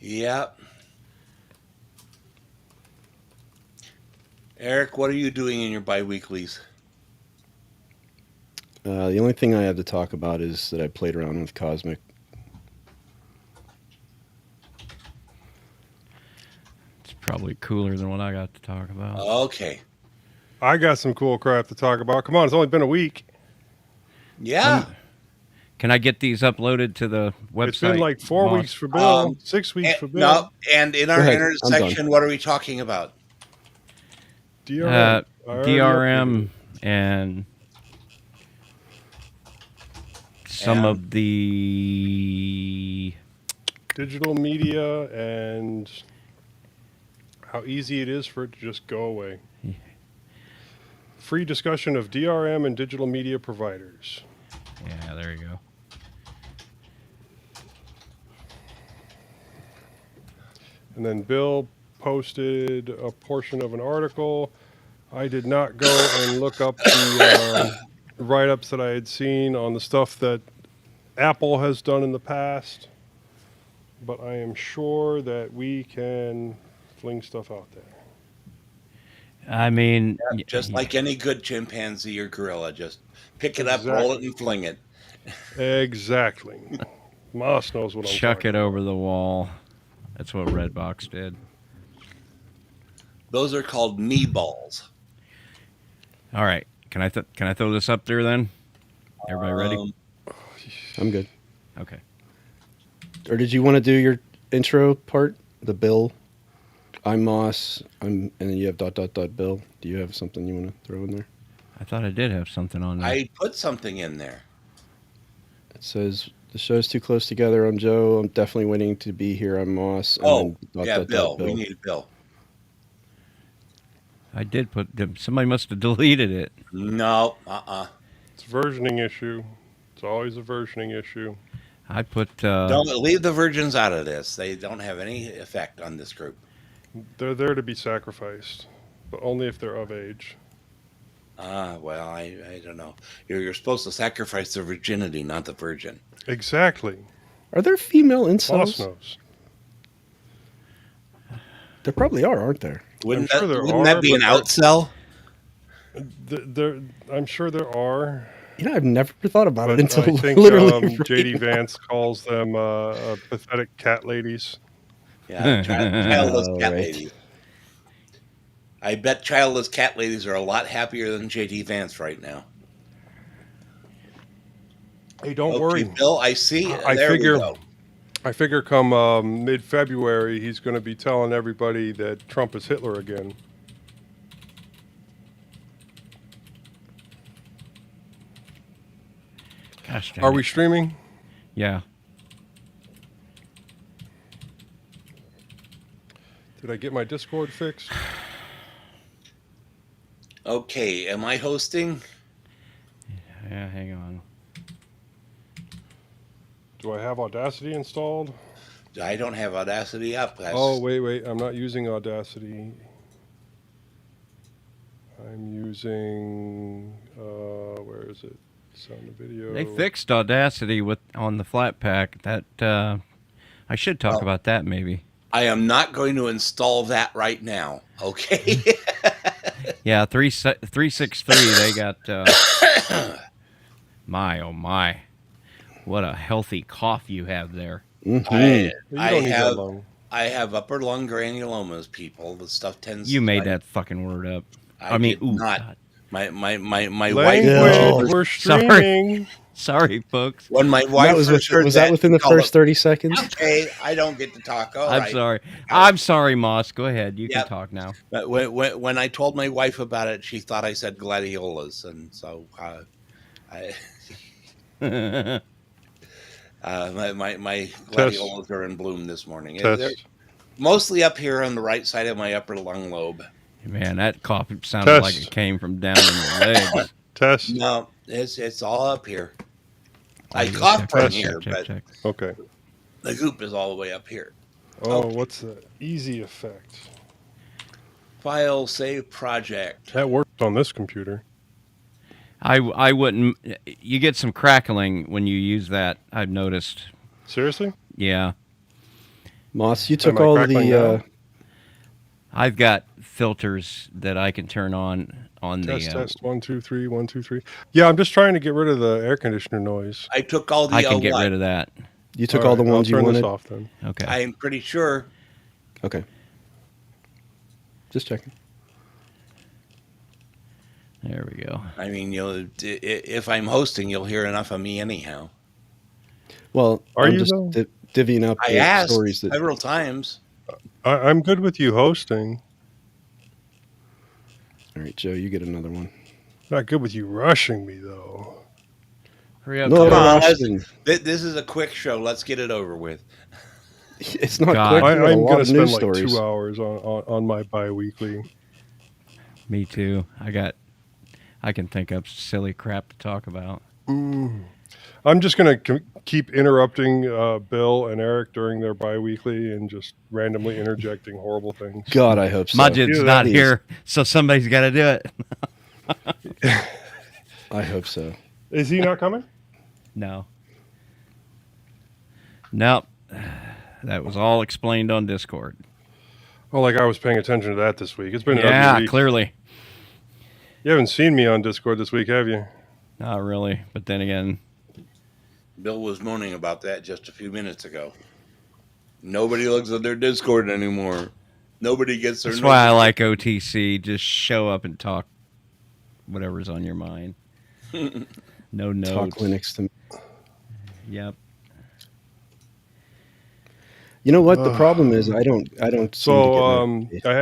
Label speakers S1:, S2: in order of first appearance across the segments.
S1: Yep. Eric, what are you doing in your biweeklies?
S2: The only thing I have to talk about is that I played around with Cosmic.
S3: It's probably cooler than what I got to talk about.
S1: Okay.
S4: I got some cool crap to talk about. Come on, it's only been a week.
S1: Yeah.
S3: Can I get these uploaded to the website?
S4: It's been like 4
S3: Moss?
S4: weeks for Bill, 6 weeks for Bill.
S1: No, and in our
S2: ahead,
S1: intersection, what are we talking about?
S4: DRM.
S3: DRM and some of the
S4: digital media and how easy it is for it to just go away.
S3: Yeah.
S4: Free discussion of DRM and digital media providers.
S3: Yeah, there you go.
S4: And then Bill posted a portion of an article. I did not go and look up the write-ups that I had seen on the stuff that Apple has done in the past, but I am sure that we can fling stuff out there.
S3: I mean,
S1: Just like any good chimpanzee or gorilla, just pick it up, roll it, and fling it.
S4: Exactly. Moss knows what I'm
S3: chuck
S4: talking
S3: it over the wall. That's what Redbox did.
S1: Those are called knee balls.
S3: All right, can I throw this up there then? Everybody ready?
S2: I'm good.
S3: Okay.
S2: Or did you want to do your intro part? The Bill. I'm Moss. And then you have ... Bill. Do you have something you want to throw in there?
S3: I thought I did have something on there.
S1: I put something in there.
S2: It says the show's too close together. I'm Joe. I'm definitely waiting to be here. I'm Moss. And then ...
S1: Bill. We need Bill.
S3: I did put. Somebody must have deleted it.
S1: No.
S4: It's a versioning issue. It's always a versioning issue.
S3: I put.
S1: Don't leave the virgins out of this. They don't have any effect on this group.
S4: They're there to be sacrificed, but only if they're of age.
S1: Well, I don't know. You're supposed to sacrifice the virginity, not the virgin.
S4: Exactly.
S2: Are there female
S4: Boss
S2: incels?
S4: knows.
S2: There probably are, aren't there?
S1: Wouldn't
S4: sure
S1: that be an outsell?
S4: I'm sure there are.
S2: You know, I've never thought about it until
S4: I think
S2: literally
S4: J.D. Vance calls them pathetic cat ladies.
S1: Yeah, childless cat
S2: right.
S1: ladies. I bet childless cat ladies are a lot happier than J.D. Vance right now.
S4: Hey, don't
S1: Okay,
S4: worry.
S1: Bill, I see.
S4: I figure come mid-February, he's going to be telling everybody that Trump is Hitler again.
S3: Gosh,
S4: Are we streaming?
S3: Yeah.
S4: Did I get my Discord fixed?
S1: Okay, am I hosting?
S3: Yeah, hang on.
S4: Do I have Audacity installed?
S1: I don't have Audacity up.
S4: Oh, wait. I'm not using Audacity. I'm using, where is it? Sound and video.
S3: They fixed Audacity on the flat pack. That I should talk about that maybe.
S1: I am not going to install that right now. Okay.
S3: Yeah, 363. They got. My oh my, what a healthy cough you have there.
S2: Mm-hmm.
S1: I have upper lung granulomas. People, the stuff tends.
S3: You made that fucking word up. I mean,
S1: did not.
S3: God.
S1: My
S4: Language,
S1: wife.
S4: we're streaming.
S3: Sorry, folks.
S1: When my wife
S2: was that within the first 30 seconds?
S1: Okay, I don't get to talk. All
S3: I'm
S1: right.
S3: sorry. I'm sorry, Moss. Go ahead. You can talk now.
S1: But when I told my wife about it, she thought I said gladiolas, and so my gladiolas are in bloom this morning. They're mostly up here on the right side of my upper lung lobe.
S3: Man, that cough sounded like it came from down in the legs.
S4: Test.
S1: No, it's all up here. I cough from here, but
S4: okay.
S1: The goop is all the way up here.
S4: Oh, what's the easy effect?
S1: File save project.
S4: That works on this computer.
S3: I wouldn't. You get some crackling when you use that. I've noticed.
S4: Seriously?
S3: Yeah.
S2: Moss, you took
S4: Am I
S2: all
S4: crackling
S2: the.
S4: now?
S3: I've got filters that I can turn on
S4: Test,
S3: the.
S4: test, 1, 2, 3, 1, 2, 3. Yeah, I'm just trying to get rid of the air conditioner noise.
S1: I took all the
S3: I can get
S1: what?
S3: rid of that.
S2: You took all the
S4: I'll
S2: ones you
S4: turn this
S2: wanted.
S4: off then.
S3: Okay.
S1: I'm pretty sure.
S2: Okay. Just checking.
S3: There we go.
S1: I mean, if I'm hosting, you'll hear enough of me anyhow.
S2: Well,
S4: Are
S2: I'm
S4: you,
S2: just
S4: though?
S2: divvying up
S1: I
S2: the
S1: asked
S2: stories that.
S1: several times.
S4: I'm good with you hosting.
S2: All right, Joe, you get another one.
S4: Not good with you rushing me, though.
S3: Hurry up,
S2: No,
S3: Joe.
S1: Come on,
S2: rushing.
S1: this is a quick show. Let's get it over with.
S2: It's not
S3: God.
S2: quick. We got a
S4: I'm
S2: lot
S4: going to
S2: of
S4: spend
S2: news
S4: like
S2: stories.
S4: 2 hours on my bi-weekly.
S3: Me too. I can think of silly crap to talk about.
S4: I'm just going to keep interrupting Bill and Eric during their bi-weekly and just randomly interjecting horrible things.
S2: God, I hope so.
S3: Majid's
S4: Either
S3: not
S2: that-
S3: here, so somebody's got to do it.
S2: I hope so.
S4: Is he not coming?
S3: No. Nope. That was all explained on Discord.
S4: Oh, like I was paying attention to that this week. It's been an
S3: Yeah,
S4: ugly week.
S3: clearly.
S4: You haven't seen me on Discord this week, have you?
S3: Not really. But then again,
S1: Bill was moaning about that just a few minutes ago. Nobody looks at their Discord anymore. Nobody gets their.
S3: that's why I like OTC. Just show up and talk whatever's on your mind. No notes.
S2: Talk Linux to me.
S3: Yep.
S2: You know what? The problem is I don't. seem to get
S4: So
S2: notifications.
S4: I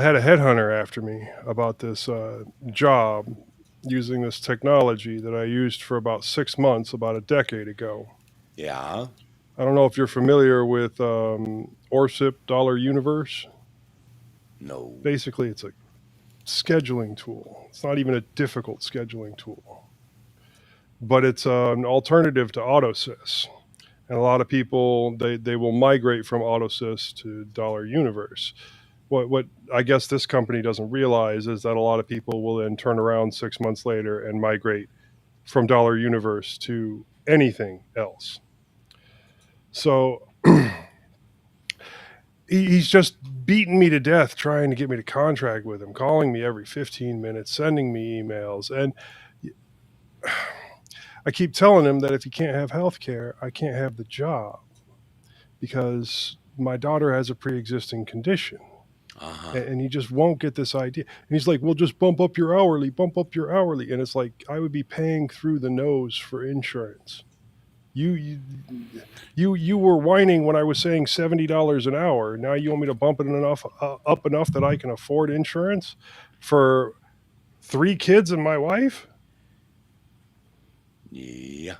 S4: had a headhunter after me about this job using this technology that I used for about 6 months, about a decade ago.
S1: Yeah.
S4: I don't know if you're familiar with ORCIP Dollar Universe.
S1: No.
S4: Basically, it's a scheduling tool. It's not even a difficult scheduling tool, but it's an alternative to AutoSys. And a lot of people, they will migrate from AutoSys to Dollar Universe. What I guess this company doesn't realize is that a lot of people will then turn around 6 months later and migrate from Dollar Universe to anything else. So he's just beating me to death trying to get me to contract with him, calling me every 15 minutes, sending me emails. And I keep telling him that if he can't have health care, I can't have the job because my daughter has a pre-existing condition.
S1: Uh-huh.
S4: And he just won't get this idea. And he's like, well, just bump up your hourly. And it's like, I would be paying through the nose for insurance. You were whining when I was saying $70 an hour. Now you want me to bump it up enough that I can afford insurance for 3 kids and my wife?
S1: Yeah.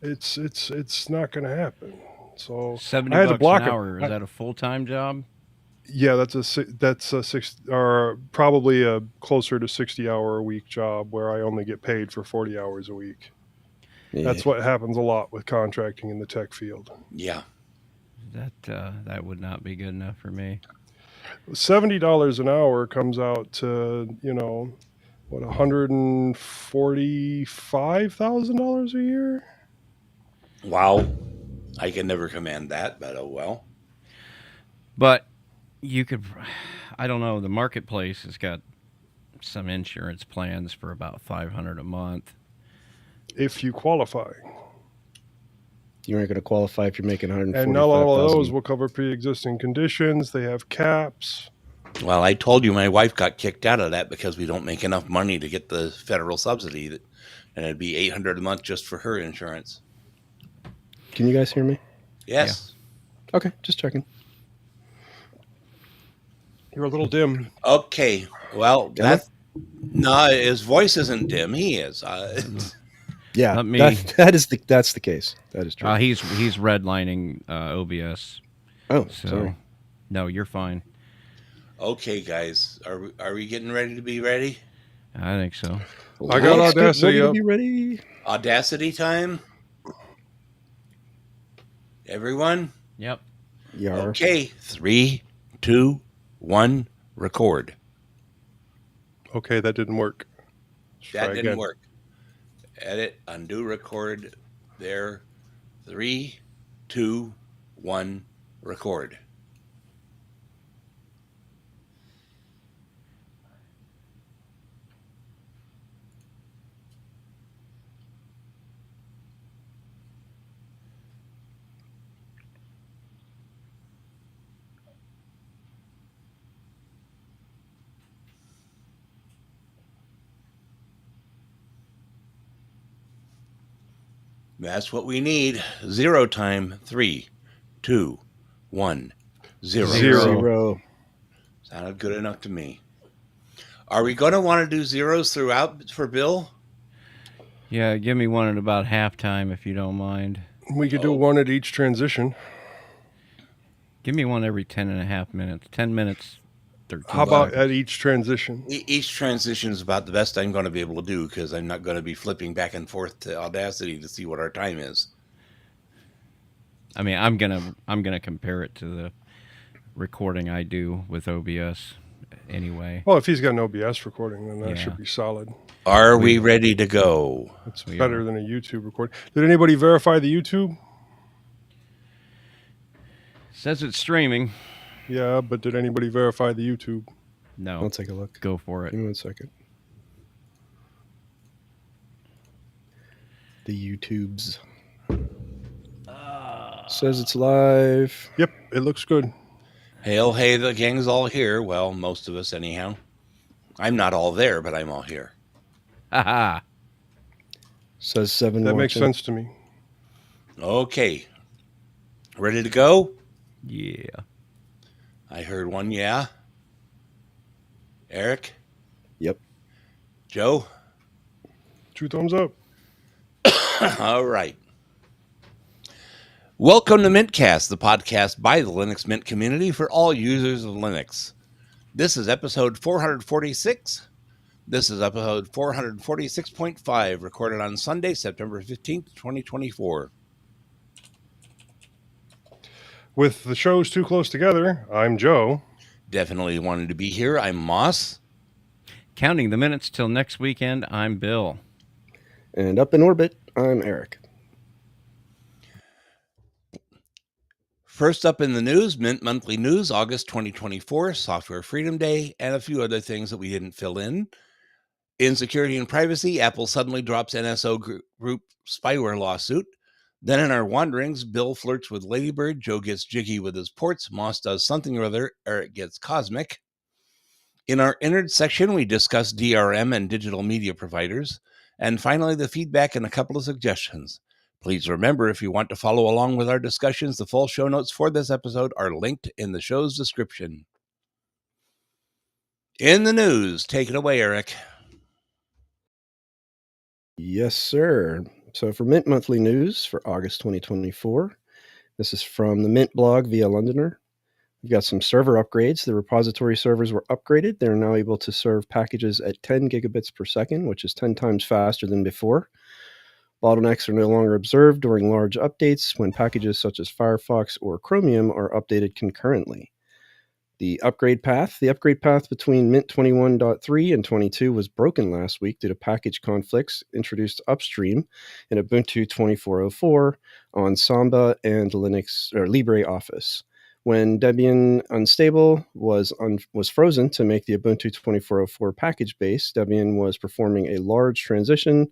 S4: It's not going to happen. So
S3: $70
S4: I had to block
S3: an
S4: him.
S3: hour. Is that a full-time job?
S4: Yeah, that's a 6 or probably a closer to 60-hour a week job where I only get paid for 40 hours a week.
S2: Yeah.
S4: That's what happens a lot with contracting in the tech field.
S1: Yeah.
S3: That would not be good enough for me.
S4: $70 an hour comes out to, what, $145,000 a year?
S1: Wow. I can never command that, but oh well.
S3: But you could, I don't know, the marketplace has got some insurance plans for about $500 a month.
S4: If you qualify.
S2: You aren't going to qualify if you're making 145,000.
S4: And not all of those will cover pre-existing conditions. They have caps.
S1: Well, I told you my wife got kicked out of that because we don't make enough money to get the federal subsidy, and it'd be $800 a month just for her insurance.
S2: Can you guys hear me?
S1: Yes.
S2: Okay, just checking.
S4: You're a little dim.
S1: Okay. Well,
S2: Emma?
S1: no, his voice isn't dim. He is.
S2: Yeah,
S3: Let me-
S2: that's the case. That is true.
S3: He's redlining OBS.
S2: Oh,
S3: So
S2: sorry.
S3: no, you're fine.
S1: Okay, guys, are we getting ready to be ready?
S3: I think so.
S4: I got
S2: Let's get
S4: Audacity
S2: ready to
S4: up.
S2: be ready.
S1: Audacity time. Everyone.
S3: Yep.
S2: Yar.
S1: Okay. 3, 2, 1. Record.
S4: Okay, that didn't work. Let's
S1: That
S4: try
S1: didn't
S4: again.
S1: work. Edit. Undo. Record. There. 3, 2, 1, record. That's what we need. 0 time. 3, 2, 1, 0.
S4: Zero.
S2: Zero.
S1: Sounded good enough to me. Are we going to want to do zeros throughout for Bill?
S3: Yeah, give me one at about halftime if you don't mind.
S4: We could do one at each transition.
S3: Give me one every 10.5 minutes. 10 minutes, 13
S4: How about
S3: seconds.
S4: at each transition?
S1: Each transition is about the best I'm going to be able to do because I'm not going to be flipping back and forth to Audacity to see what our time is.
S3: I mean, I'm gonna compare it to the recording I do with OBS anyway.
S4: Well, if he's got an OBS recording, then that
S3: Yeah.
S4: should be solid.
S1: Are we ready to go?
S4: It's
S3: We
S4: better
S3: are.
S4: than a YouTube recording. Did anybody verify the YouTube?
S3: Says it's streaming.
S4: Yeah, but did anybody verify the YouTube?
S3: No,
S2: I'll take a look.
S3: go for
S2: Give
S3: it.
S2: me 1 second. The YouTubes. Says it's live.
S4: Yep, it looks good.
S1: Hail, hey, the gang's all here. Well, most of us, anyhow. I'm not all there, but I'm all here.
S3: Haha.
S2: Says 7
S4: That makes
S2: watching.
S4: sense to me.
S1: Okay. Ready to go?
S3: Yeah.
S1: I heard one, yeah. Eric?
S2: Yep.
S1: Joe?
S4: 2 thumbs up.
S1: All right. Welcome to mintCast, the podcast by the Linux Mint community for all users of Linux. This is episode 446. This is episode 446.5, recorded on Sunday, September 15th, 2024.
S4: With the shows too close together, I'm Joe.
S1: Definitely wanted to be here. I'm Moss.
S3: Counting the minutes till next weekend, I'm Bill.
S2: And up in orbit, I'm Eric.
S1: First up in the news, Mint Monthly News, August 2024, Software Freedom Day, and a few other things that we didn't fill in. In security and privacy, Apple suddenly drops NSO group spyware lawsuit. Then in our wanderings, Bill flirts with Ladybird, Joe gets jiggy with his ports, Moss does something or other, Eric gets cosmic. In our innards section, we discuss DRM and digital media providers. And finally, the feedback and a couple of suggestions. Please remember, if you want to follow along with our discussions, the full show notes for this episode are linked in the show's description. In the news, take it away, Eric.
S2: Yes, sir. So for Mint Monthly News for August 2024, this is from the Mint blog via Londoner. We've got some server upgrades. The repository servers were upgraded. They're now able to serve packages at 10 gigabits per second, which is 10 times faster than before. Bottlenecks are no longer observed during large updates when packages such as Firefox or Chromium are updated concurrently. The upgrade path between Mint 21.3 and 22 was broken last week due to package conflicts introduced upstream in Ubuntu 24.04 on Samba and Linux or LibreOffice. When Debian Unstable was frozen to make the Ubuntu 24.04 package base, Debian was performing a large transition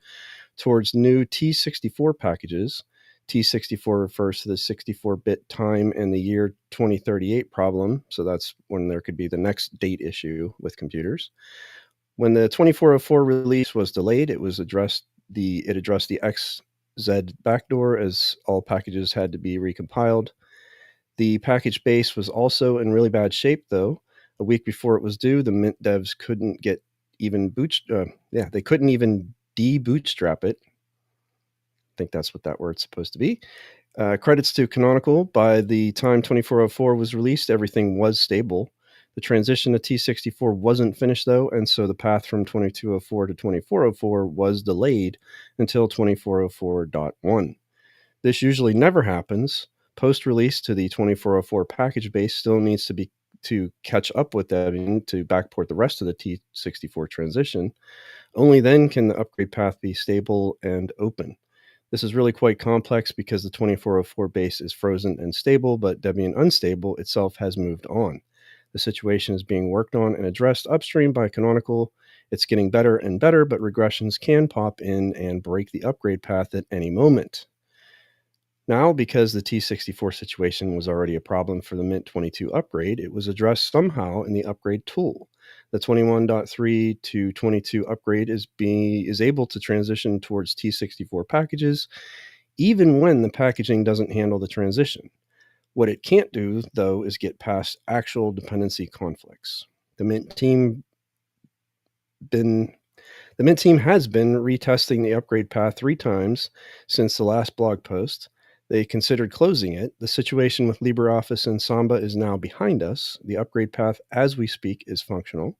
S2: towards new T64 packages. T64 refers to the 64-bit time and the year 2038 problem, so that's when there could be the next date issue with computers. When the 2404 release was delayed, it addressed the XZ backdoor as all packages had to be recompiled. The package base was also in really bad shape, though. A week before it was due, the Mint devs couldn't even de-bootstrap it. I think that's what that word's supposed to be. Credits to Canonical. By the time 2404 was released, everything was stable. The transition to T64 wasn't finished, though, and so the path from 2204 to 2404 was delayed until 2404.1. This usually never happens. Post-release to the 2404 package base still needs to catch up with Debian to backport the rest of the T64 transition. Only then can the upgrade path be stable and open. This is really quite complex because the 2404 base is frozen and stable, but Debian unstable itself has moved on. The situation is being worked on and addressed upstream by Canonical. It's getting better and better, but regressions can pop in and break the upgrade path at any moment. Now, because the T64 situation was already a problem for the Mint 22 upgrade, it was addressed somehow in the upgrade tool. The 21.3 to 22 upgrade is able to transition towards T64 packages, even when the packaging doesn't handle the transition. What it can't do, though, is get past actual dependency conflicts. The Mint team has been retesting the upgrade path 3 times since the last blog post. They considered closing it. The situation with LibreOffice and Samba is now behind us. The upgrade path, as we speak, is functional.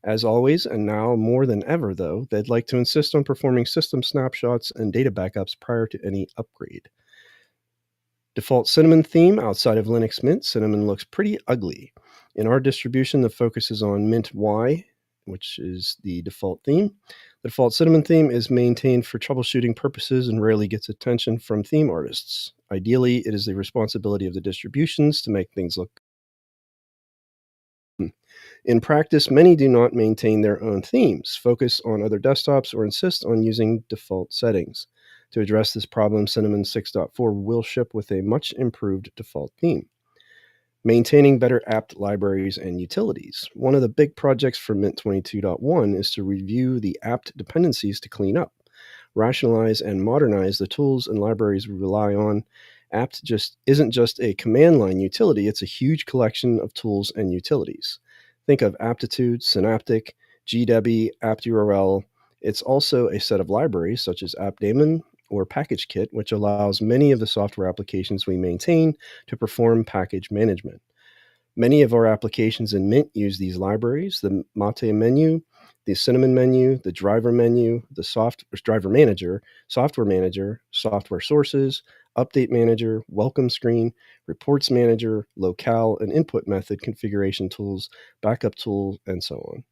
S2: As always, and now more than ever, though, they'd like to insist on performing system snapshots and data backups prior to any upgrade. Default Cinnamon theme outside of Linux Mint, Cinnamon looks pretty ugly. In our distribution, the focus is on Mint Y, which is the default theme. The default Cinnamon theme is maintained for troubleshooting purposes and rarely gets attention from theme artists. Ideally, it is the responsibility of the distributions to make things look good. In practice, many do not maintain their own themes, focus on other desktops, or insist on using default settings. To address this problem, Cinnamon 6.4 will ship with a much improved default theme. Maintaining better apt libraries and utilities. One of the big projects for Mint 22.1 is to review the apt dependencies to clean up, rationalize, and modernize the tools and libraries we rely on. Apt isn't just a command line utility, it's a huge collection of tools and utilities. Think of Aptitude, Synaptic, GDebi, AptURL. It's also a set of libraries such as AppDaemon or PackageKit, which allows many of the software applications we maintain to perform package management. Many of our applications in Mint use these libraries: the Mate menu, the Cinnamon menu, the driver menu, the driver manager, software sources, update manager, welcome screen, reports manager, locale and input method configuration tools, backup tool, and so on.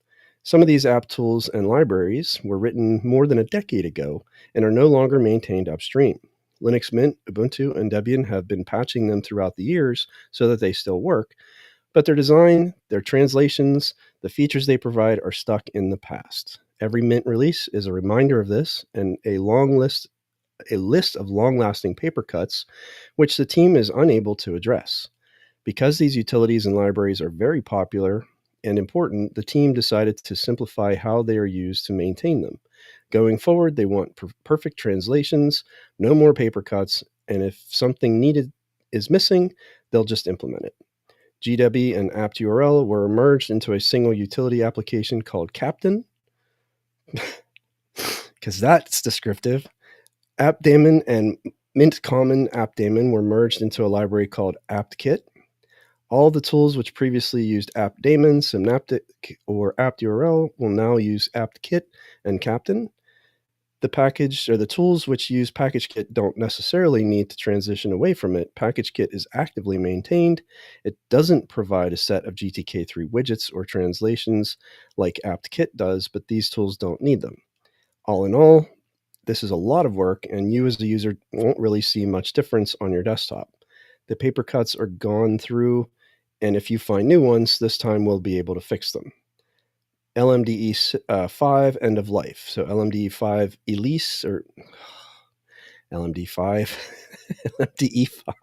S2: Some of these app tools and libraries were written more than a decade ago and are no longer maintained upstream. Linux Mint, Ubuntu, and Debian have been patching them throughout the years so that they still work, but their design, their translations, the features they provide are stuck in the past. Every Mint release is a reminder of this and a list of long-lasting paper cuts, which the team is unable to address. Because these utilities and libraries are very popular and important, the team decided to simplify how they are used to maintain them. Going forward, they want perfect translations, no more paper cuts, and if something needed is missing, they'll just implement it. GDebi and AptURL were merged into a single utility application called Captain, because that's descriptive. AppDaemon and Mint Common AppDaemon were merged into a library called AptKit. All the tools which previously used AppDaemon, Synaptic, or AptURL will now use AptKit and Captain. The tools which use PackageKit don't necessarily need to transition away from it. PackageKit is actively maintained. It doesn't provide a set of GTK3 widgets or translations like AptKit does, but these tools don't need them. All in all, this is a lot of work, and you as a user won't really see much difference on your desktop. The paper cuts are gone through, and if you find new ones, this time we'll be able to fix them. LMDE 5 end of life. So LMDE 5 Elise, or LMDE 5, LMDE 5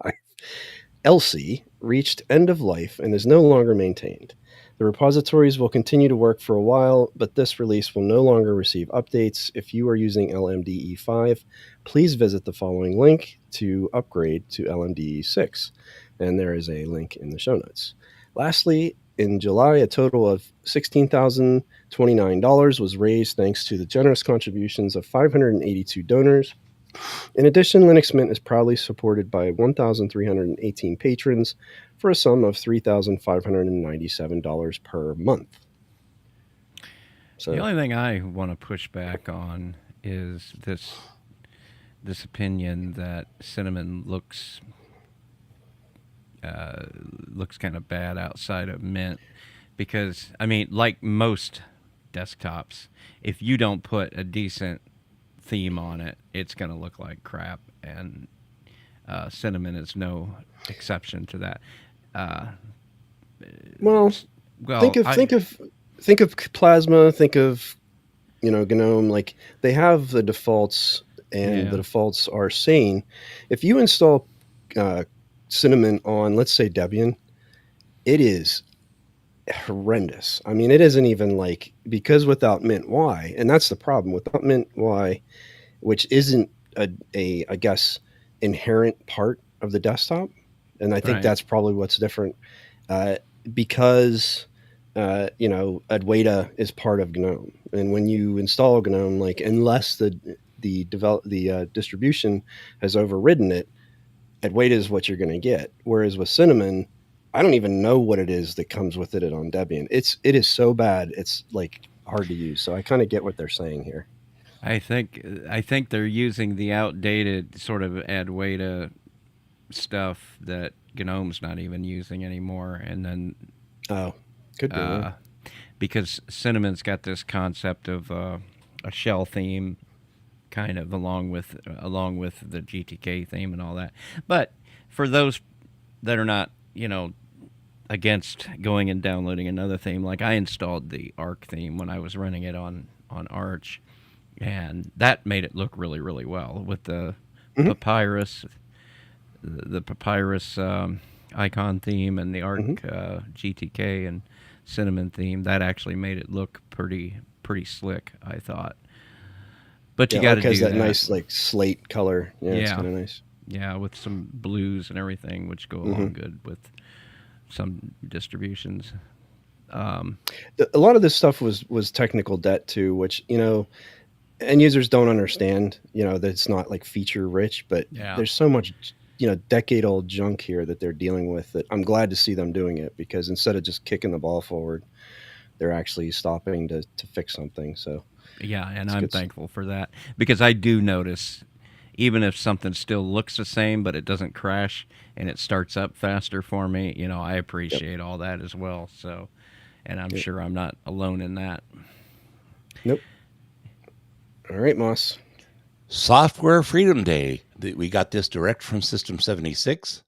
S2: Elsie reached end of life and is no longer maintained. The repositories will continue to work for a while, but this release will no longer receive updates. If you are using LMDE 5, please visit the following link to upgrade to LMDE 6, and there is a link in the show notes. Lastly, in July, a total of $16,029 was raised thanks to the generous contributions of 582 donors. In addition, Linux Mint is proudly supported by 1,318 patrons for a sum of $3,597 per month.
S3: The only thing I want to push back on is this opinion that Cinnamon looks kind of bad outside of Mint, because, I mean, like most desktops, if you don't put a decent theme on it, it's going to look like crap. And Cinnamon is no exception to that.
S2: Well, think of Plasma, think of GNOME. Like, they have the defaults, and the defaults are sane. If you install Cinnamon on, let's say, Debian, it is horrendous. I mean, it isn't even like, because without Mint Y, and that's the problem without Mint Y, which isn't a I guess inherent part of the desktop, and I think that's probably what's different, because Adwaita is part of GNOME, and when you install GNOME, like, unless the distribution has overridden it, Adwaita is what you're going to get. Whereas with Cinnamon, I don't even know what it is that comes with it on Debian. It is so bad, it's like hard to use. So I kind of get what they're saying here.
S3: I think they're using the outdated sort of Adwaita stuff that GNOME's not even using anymore, and then
S2: could be
S3: because Cinnamon's got this concept of a shell theme, kind of along with the GTK theme and all that. But for those that are not, against going and downloading another theme, like I installed the Arc theme when I was running it on Arch, and that made it look really, really well with the Papyrus, the Papyrus icon theme, and the Arc GTK and Cinnamon theme. That actually made it look pretty slick, I thought. But you got to do
S2: that nice like slate color. Yeah, it's kind of nice.
S3: Yeah, with some blues and everything, which go along good with some distributions.
S2: A lot of this stuff was technical debt too, which end users don't understand. That it's not like feature rich, but there's so much decade old junk here that they're dealing with, that I'm glad to see them doing it, because instead of just kicking the ball forward, they're actually stopping to fix something. So
S3: yeah, and I'm thankful for that, because I do notice, even if something still looks the same but it doesn't crash and it starts up faster for me, I appreciate all that as well. So, and I'm sure I'm not alone in that.
S2: Nope. All right, Moss.
S1: Software Freedom Day. We got this direct from System 76.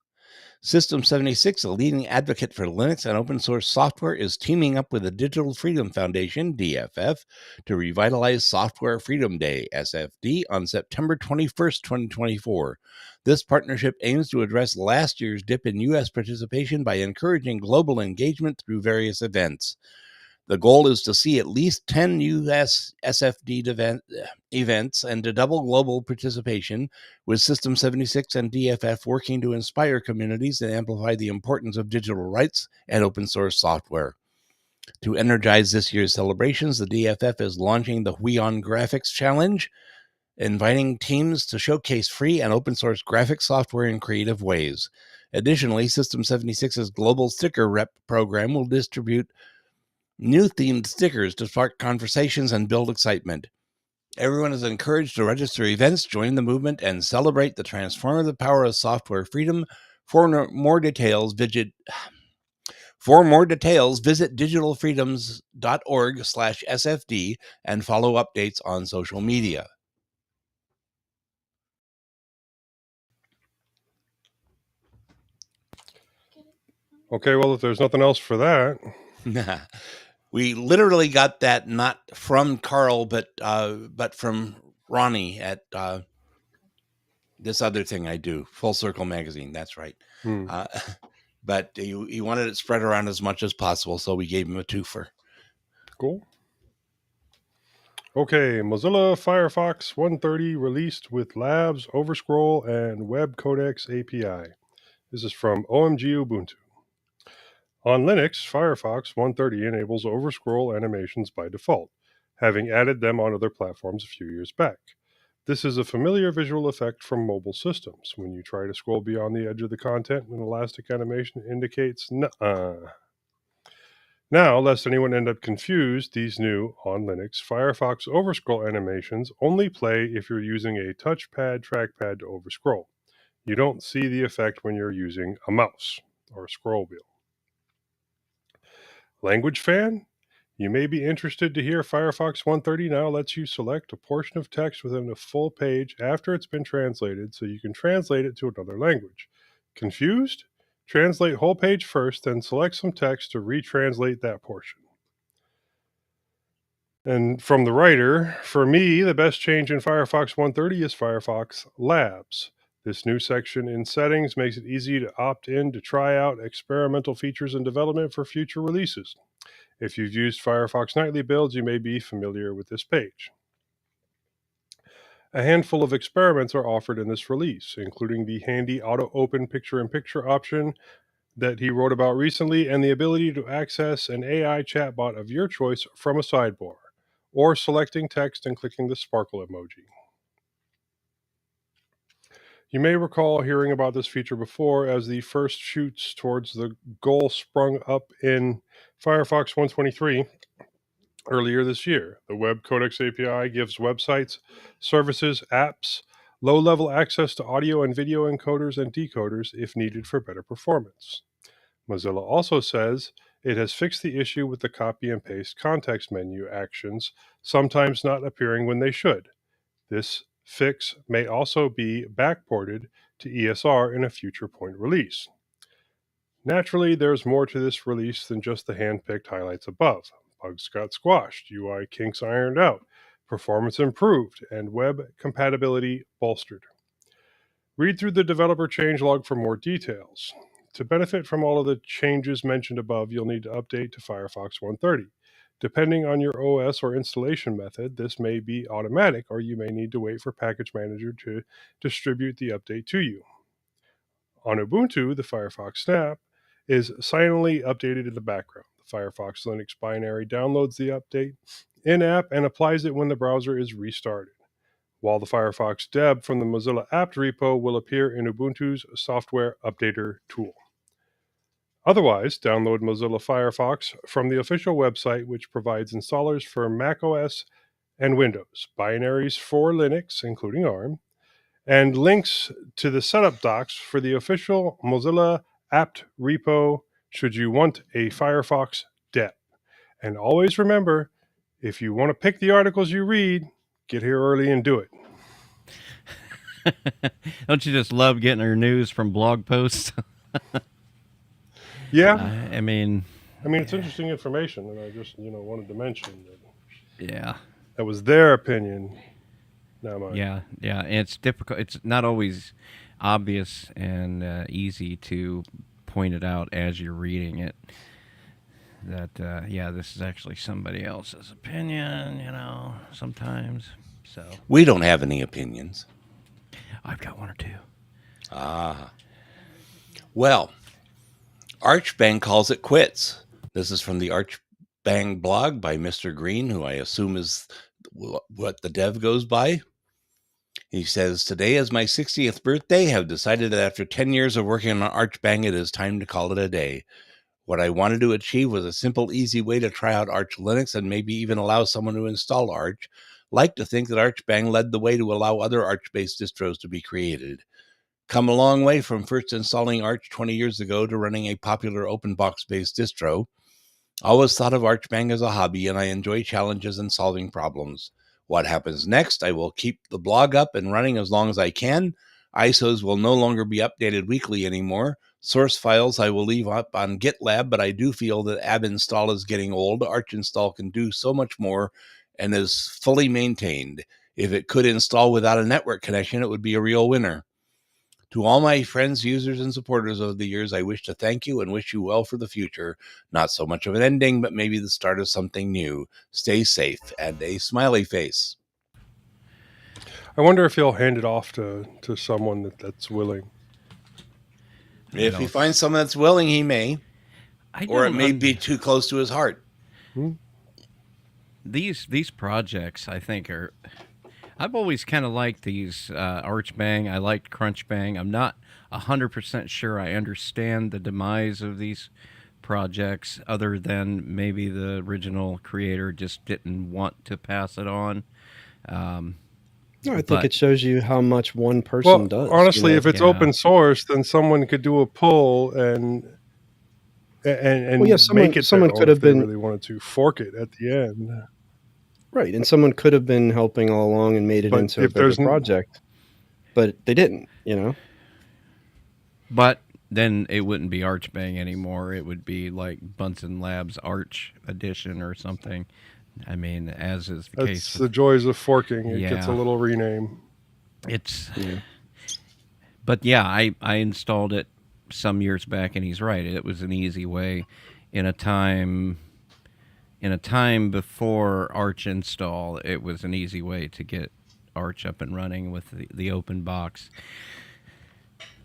S1: System 76, a leading advocate for Linux and open source software, is teaming up with the Digital Freedom Foundation, DFF, to revitalize Software Freedom Day, SFD, on September 21st, 2024. This partnership aims to address last year's dip in U.S. participation by encouraging global engagement through various events. The goal is to see at least 10 U.S. SFD events and to double global participation, with System 76 and DFF working to inspire communities and amplify the importance of digital rights and open source software. To energize this year's celebrations, the DFF is launching the Huion Graphics Challenge, inviting teams to showcase free and open source graphics software in creative ways. Additionally, System 76's Global Sticker Rep program will distribute new themed stickers to spark conversations and build excitement. Everyone is encouraged to register events, join the movement, and celebrate the transformative power of software freedom. For more details, visit digitalfreedoms.org/SFD and follow updates on social media.
S4: Okay, well, if there's nothing else for that.
S1: We literally got that not from Carl, but from Ronnie at this other thing I do, Full Circle Magazine. That's right. But he wanted it spread around as much as possible, so we gave him a twofer.
S4: Cool. Okay, Mozilla Firefox 130 released with Labs, Overscroll, and Web Codecs API. This is from OMG Ubuntu. On Linux, Firefox 130 enables overscroll animations by default, having added them on other platforms a few years back. This is a familiar visual effect from mobile systems. When you try to scroll beyond the edge of the content, an elastic animation indicates nuh-uh. Now, lest anyone end up confused, these new, on Linux, Firefox overscroll animations only play if you're using a touchpad trackpad to overscroll. You don't see the effect when you're using a mouse or a scroll wheel. Language fan? You may be interested to hear Firefox 130 now lets you select a portion of text within a full page after it's been translated so you can translate it to another language. Confused? Translate whole page first, then select some text to retranslate that portion. And from the writer, for me, the best change in Firefox 130 is Firefox Labs. This new section in settings makes it easy to opt in to try out experimental features in development for future releases. If you've used Firefox nightly builds, you may be familiar with this page. A handful of experiments are offered in this release, including the handy auto-open picture-in-picture option that he wrote about recently and the ability to access an AI chatbot of your choice from a sidebar, or selecting text and clicking the sparkle emoji. You may recall hearing about this feature before as the first shoots towards the goal sprung up in Firefox 123 earlier this year. The Web Codecs API gives websites, services, apps, low-level access to audio and video encoders and decoders if needed for better performance. Mozilla also says it has fixed the issue with the copy and paste context menu actions sometimes not appearing when they should. This fix may also be backported to ESR in a future point release. Naturally, there's more to this release than just the hand-picked highlights above. Bugs got squashed, UI kinks ironed out, performance improved, and web compatibility bolstered. Read through the developer changelog for more details. To benefit from all of the changes mentioned above, you'll need to update to Firefox 130. Depending on your OS or installation method, this may be automatic, or you may need to wait for Package Manager to distribute the update to you. On Ubuntu, the Firefox Snap is silently updated in the background. The Firefox Linux binary downloads the update in-app and applies it when the browser is restarted, while the Firefox deb from the Mozilla apt repo will appear in Ubuntu's software updater tool. Otherwise, download Mozilla Firefox from the official website, which provides installers for macOS and Windows, binaries for Linux, including ARM, and links to the setup docs for the official Mozilla apt repo should you want a Firefox deb. And always remember, if you want to pick the articles you read, get here early and do it.
S3: Don't you just love getting your news from blog posts?
S4: Yeah.
S3: I mean,
S4: it's interesting information, and I just, wanted to mention that.
S3: Yeah.
S4: That was their opinion, not mine.
S3: Yeah. And it's difficult. It's not always obvious and easy to point it out as you're reading it. That, this is actually somebody else's opinion, sometimes. So
S1: We don't have any opinions.
S3: I've got one or two.
S1: Well, Archbang calls it quits. This is from the Archbang blog by Mr. Green, who I assume is what the dev goes by. He says, today is my 60th birthday. Have decided that after 10 years of working on Archbang, it is time to call it a day. What I wanted to achieve was a simple, easy way to try out Arch Linux and maybe even allow someone to install Arch. Like to think that Archbang led the way to allow other Arch-based distros to be created. Come a long way from first installing Arch 20 years ago to running a popular OpenBox-based distro. Always thought of Archbang as a hobby, and I enjoy challenges and solving problems. What happens next? I will keep the blog up and running as long as I can. ISOs will no longer be updated weekly anymore. Source files I will leave up on GitLab, but I do feel that ab install is getting old. Arch install can do so much more and is fully maintained. If it could install without a network connection, it would be a real winner. To all my friends, users, and supporters of the years, I wish to thank you and wish you well for the future. Not so much of an ending, but maybe the start of something new. Stay safe, and a smiley face.
S4: I wonder if he'll hand it off to someone that's willing.
S1: If he finds someone that's willing, he may. Or it may be too close to his heart.
S3: These projects, I think, are... I've always kind of liked these Archbang. I liked Crunchbang. I'm not 100% sure I understand the demise of these projects, other than maybe the original creator just didn't want to pass it on.
S2: No, I think it shows you how much one person does.
S4: Honestly, if it's open source, then someone could do a pull and and
S2: Well, yeah,
S4: make it
S2: someone
S4: their own
S2: could
S4: if
S2: have
S4: they
S2: been
S4: really wanted to fork it at the end.
S2: right, and someone could have been helping all along and made it
S4: But
S2: into a
S4: if
S2: bigger
S4: there's
S2: project, but they didn't.
S3: But then it wouldn't be Archbang anymore. It would be like Bunsen Labs Arch Edition or something. I mean, as is the case
S4: that's
S3: with
S4: the joys of forking. It gets a
S3: Yeah.
S4: little rename.
S3: it's.
S2: Yeah.
S3: But yeah, I installed it some years back, and he's right. It was an easy way in a time before Arch install. It was an easy way to get Arch up and running with the open box.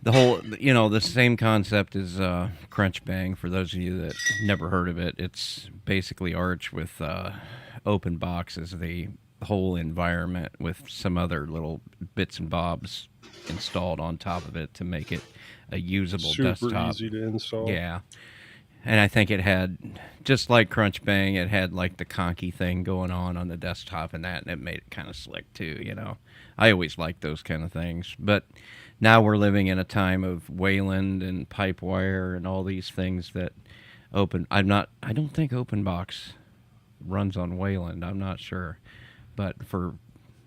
S3: The whole, the same concept as Crunch Bang. For those of you that never heard of it, it's basically Arch with open box as the whole environment with some other little bits and bobs installed on top of it to make it a usable
S4: Super
S3: desktop.
S4: easy to install.
S3: Yeah. And I think it had, just like Crunch Bang, it had like the conky thing going on the desktop and it made it kind of slick too, I always liked those kind of things. But now we're living in a time of Wayland and Pipewire and all these things that I don't think OpenBox runs on Wayland. I'm not sure. But for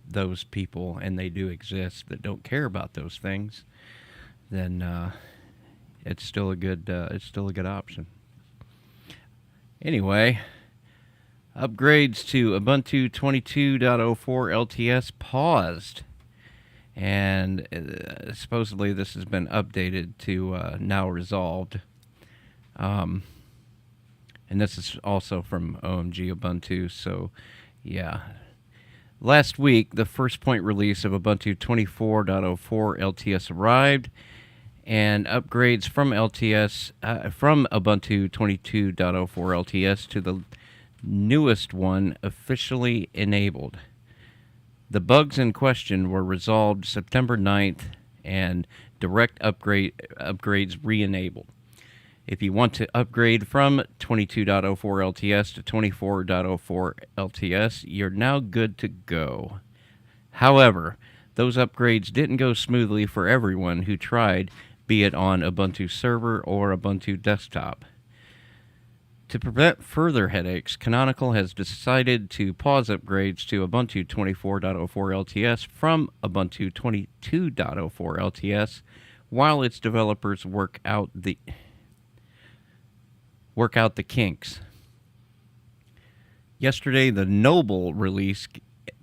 S3: those people, and they do exist, that don't care about those things, then it's still a good option. Anyway, upgrades to Ubuntu 22.04 LTS paused, and supposedly this has been updated to now resolved. And this is also from OMG Ubuntu, so yeah. Last week, the first point release of Ubuntu 24.04 LTS arrived, and upgrades from from Ubuntu 22.04 LTS to the newest one officially enabled. The bugs in question were resolved September 9th, and direct upgrades re-enabled. If you want to upgrade from 22.04 LTS to 24.04 LTS, you're now good to go. However, those upgrades didn't go smoothly for everyone who tried, be it on Ubuntu Server or Ubuntu Desktop. To prevent further headaches, Canonical has decided to pause upgrades to Ubuntu 24.04 LTS from Ubuntu 22.04 LTS while its developers work out the kinks. Yesterday, the Noble release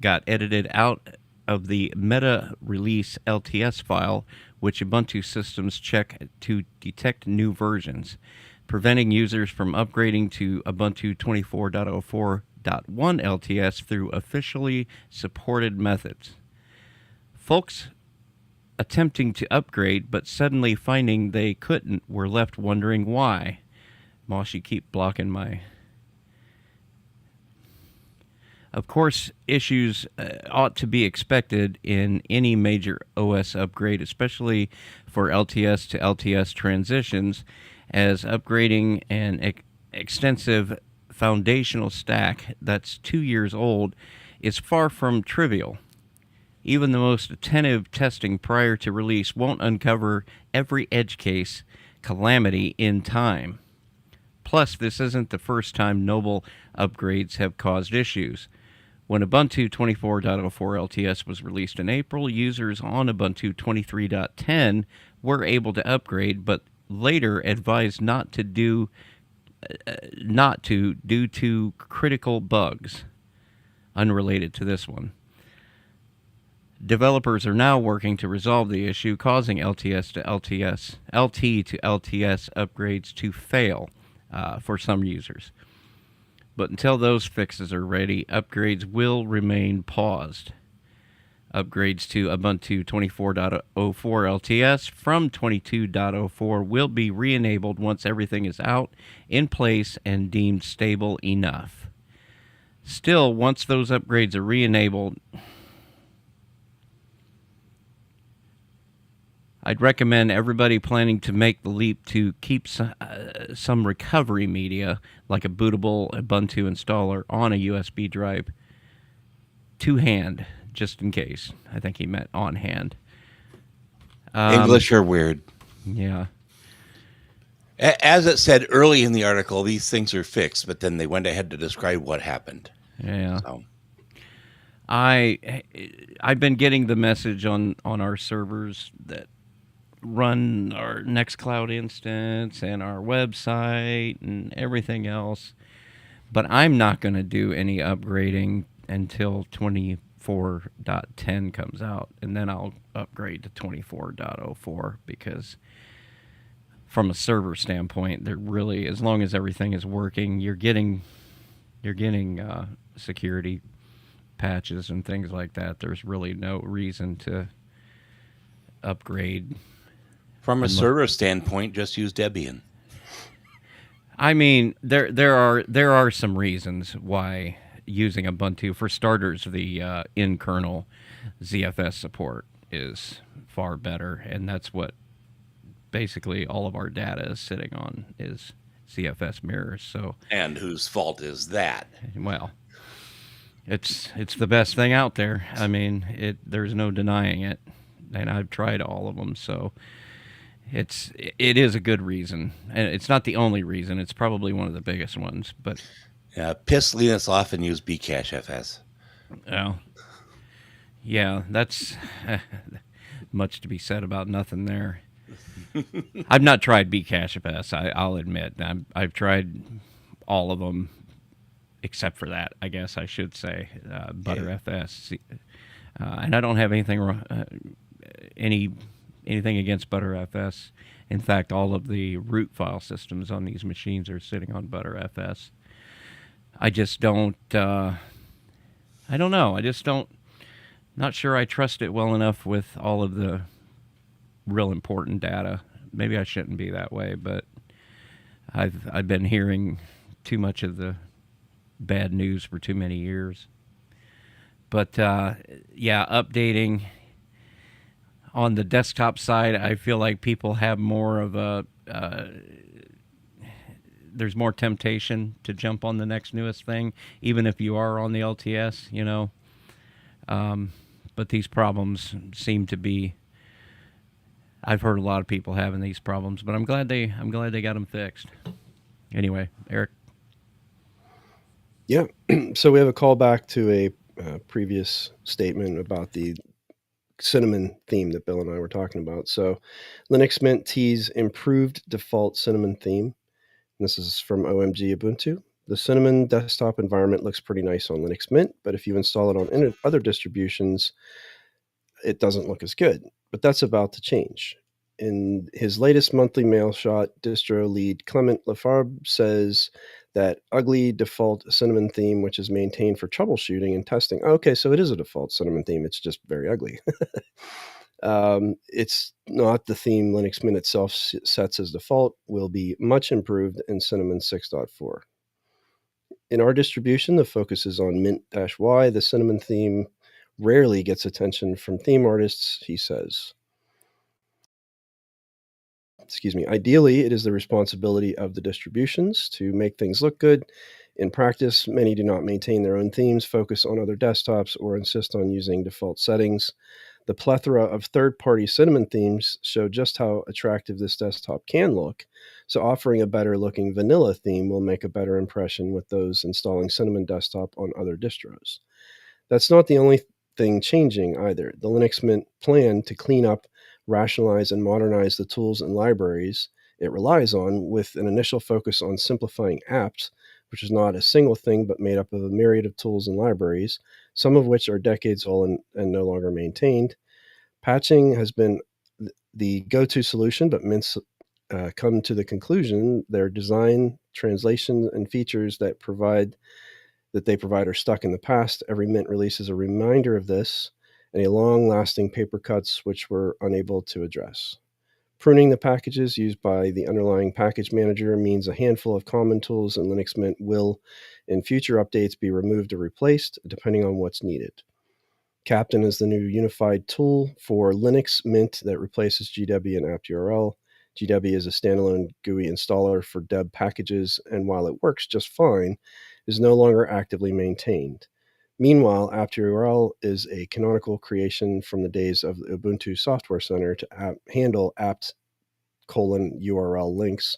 S3: got edited out of the meta release LTS file, which Ubuntu systems check to detect new versions, preventing users from upgrading to Ubuntu 24.04.1 LTS through officially supported methods. Folks attempting to upgrade but suddenly finding they couldn't were left wondering why. Moss, you keep blocking my... Of course, issues ought to be expected in any major OS upgrade, especially for LTS to LTS transitions, as upgrading an extensive foundational stack that's 2 years old is far from trivial. Even the most attentive testing prior to release won't uncover every edge case calamity in time. Plus, this isn't the first time Noble upgrades have caused issues. When Ubuntu 24.04 LTS was released in April, users on Ubuntu 23.10 were able to upgrade, but later advised not to due to critical bugs unrelated to this one. Developers are now working to resolve the issue, causing LT to LTS upgrades to fail for some users. But until those fixes are ready, upgrades will remain paused. Upgrades to Ubuntu 24.04 LTS from 22.04 will be re-enabled once everything is out, in place, and deemed stable enough. Still, once those upgrades are re-enabled, I'd recommend everybody planning to make the leap to keep some recovery media, like a bootable Ubuntu installer, on a USB drive to hand, just in case. I think he meant on hand.
S1: English are weird.
S3: Yeah.
S1: As it said early in the article, these things are fixed, but then they went ahead to describe what happened.
S3: Yeah.
S1: So,
S3: I've been getting the message on our servers that run our Nextcloud instance and our website and everything else, but I'm not going to do any upgrading until 24.10 comes out, and then I'll upgrade to 24.04 because from a server standpoint, they're really, as long as everything is working, you're getting security patches and things like that. There's really no reason to upgrade.
S1: from a server standpoint, just use Debian.
S3: I mean, there are some reasons why using Ubuntu, for starters, the in-kernel ZFS support is far better, and that's what basically all of our data is sitting on, is ZFS mirrors. So,
S1: And whose fault is that?
S3: well, it's the best thing out there. I mean, there's no denying it, and I've tried all of them. So it is a good reason, and it's not the only reason. It's probably one of the biggest ones. But
S1: Piss Linux off and use bcachefs.
S3: well, yeah, that's much to be said about nothing there. I've not tried bcachefs. I'll admit. I've tried all of them except for that, I guess I should say, ButterFS. And I don't have anything against ButterFS. In fact, all of the root file systems on these machines are sitting on ButterFS. I just don't. I don't know. I just don't. Not sure I trust it well enough with all of the real important data. Maybe I shouldn't be that way, but I've been hearing too much of the bad news for too many years. But yeah, updating on the desktop side, I feel like people have more of a there's more temptation to jump on the next newest thing, even if you are on the LTS, you know. But these problems seem to be. I've heard a lot of people having these problems, but I'm glad they got them fixed. Anyway, Eric.
S2: Yeah. So we have a callback to a previous statement about the cinnamon theme that Bill and I were talking about. So Linux Mint T's improved default cinnamon theme. This is from OMG Ubuntu. The cinnamon desktop environment looks pretty nice on Linux Mint, but if you install it on other distributions, it doesn't look as good. But that's about to change. In his latest monthly mail shot, distro lead Clement Lafarbe says that ugly default cinnamon theme, which is maintained for troubleshooting and testing. Okay, so it is a default cinnamon theme. It's just very ugly. It's not the theme Linux Mint itself sets as default, will be much improved in Cinnamon 6.4. In our distribution, the focus is on Mint-Y. The cinnamon theme rarely gets attention from theme artists, he says. Ideally, it is the responsibility of the distributions to make things look good. In practice, many do not maintain their own themes, focus on other desktops, or insist on using default settings. The plethora of third-party cinnamon themes show just how attractive this desktop can look, so offering a better-looking vanilla theme will make a better impression with those installing Cinnamon Desktop on other distros. That's not the only thing changing either. The Linux Mint plan to clean up, rationalize, and modernize the tools and libraries it relies on, with an initial focus on simplifying apps, which is not a single thing but made up of a myriad of tools and libraries, some of which are decades old and no longer maintained. Patching has been the go-to solution, but Mint's come to the conclusion their design, translation, and features that they provide are stuck in the past. Every Mint release is a reminder of this, and a long-lasting paper cuts which we're unable to address. Pruning the packages used by the underlying package manager means a handful of common tools in Linux Mint will, in future updates, be removed or replaced, depending on what's needed. Captain is the new unified tool for Linux Mint that replaces GW and apt-URL. GW is a standalone GUI installer for deb packages, and while it works just fine, is no longer actively maintained. Meanwhile, apt-URL is a canonical creation from the days of the Ubuntu Software Center to handle apt URL links,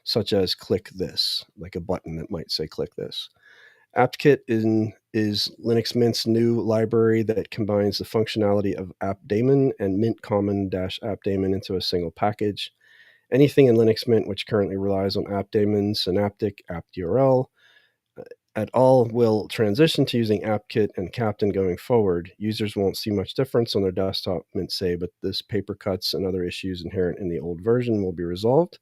S2: such as click this, like a button that might say click this. AppKit is Linux Mint's new library that combines the functionality of AppDaemon and Mint Common-AppDaemon into a single package. Anything in Linux Mint which currently relies on AppDaemon, Synaptic, AppDRL, at all will transition to using AppKit and Captain going forward. Users won't see much difference on their desktop, Mint say, but this paper cuts and other issues inherent in the old version will be resolved.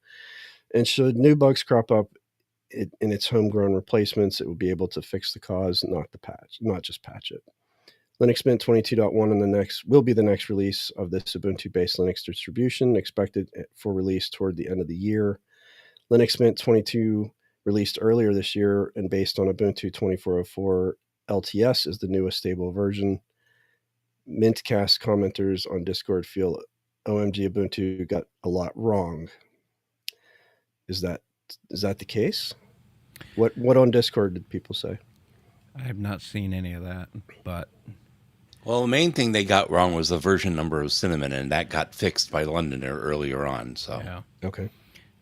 S2: And should new bugs crop up in its homegrown replacements, it will be able to fix the cause, not just patch it. Linux Mint 22.1 will be the next release of this Ubuntu-based Linux distribution, expected for release toward the end of the year. Linux Mint 22 released earlier this year and based on Ubuntu 24.04 LTS is the newest stable version. mintCast commenters on Discord feel OMG Ubuntu got a lot wrong. Is that the case? What on Discord did people say?
S3: I have not seen any of that, but
S1: Well, the main thing they got wrong was the version number of Cinnamon, and that got fixed by Londoner earlier on. So
S3: yeah.
S2: Okay.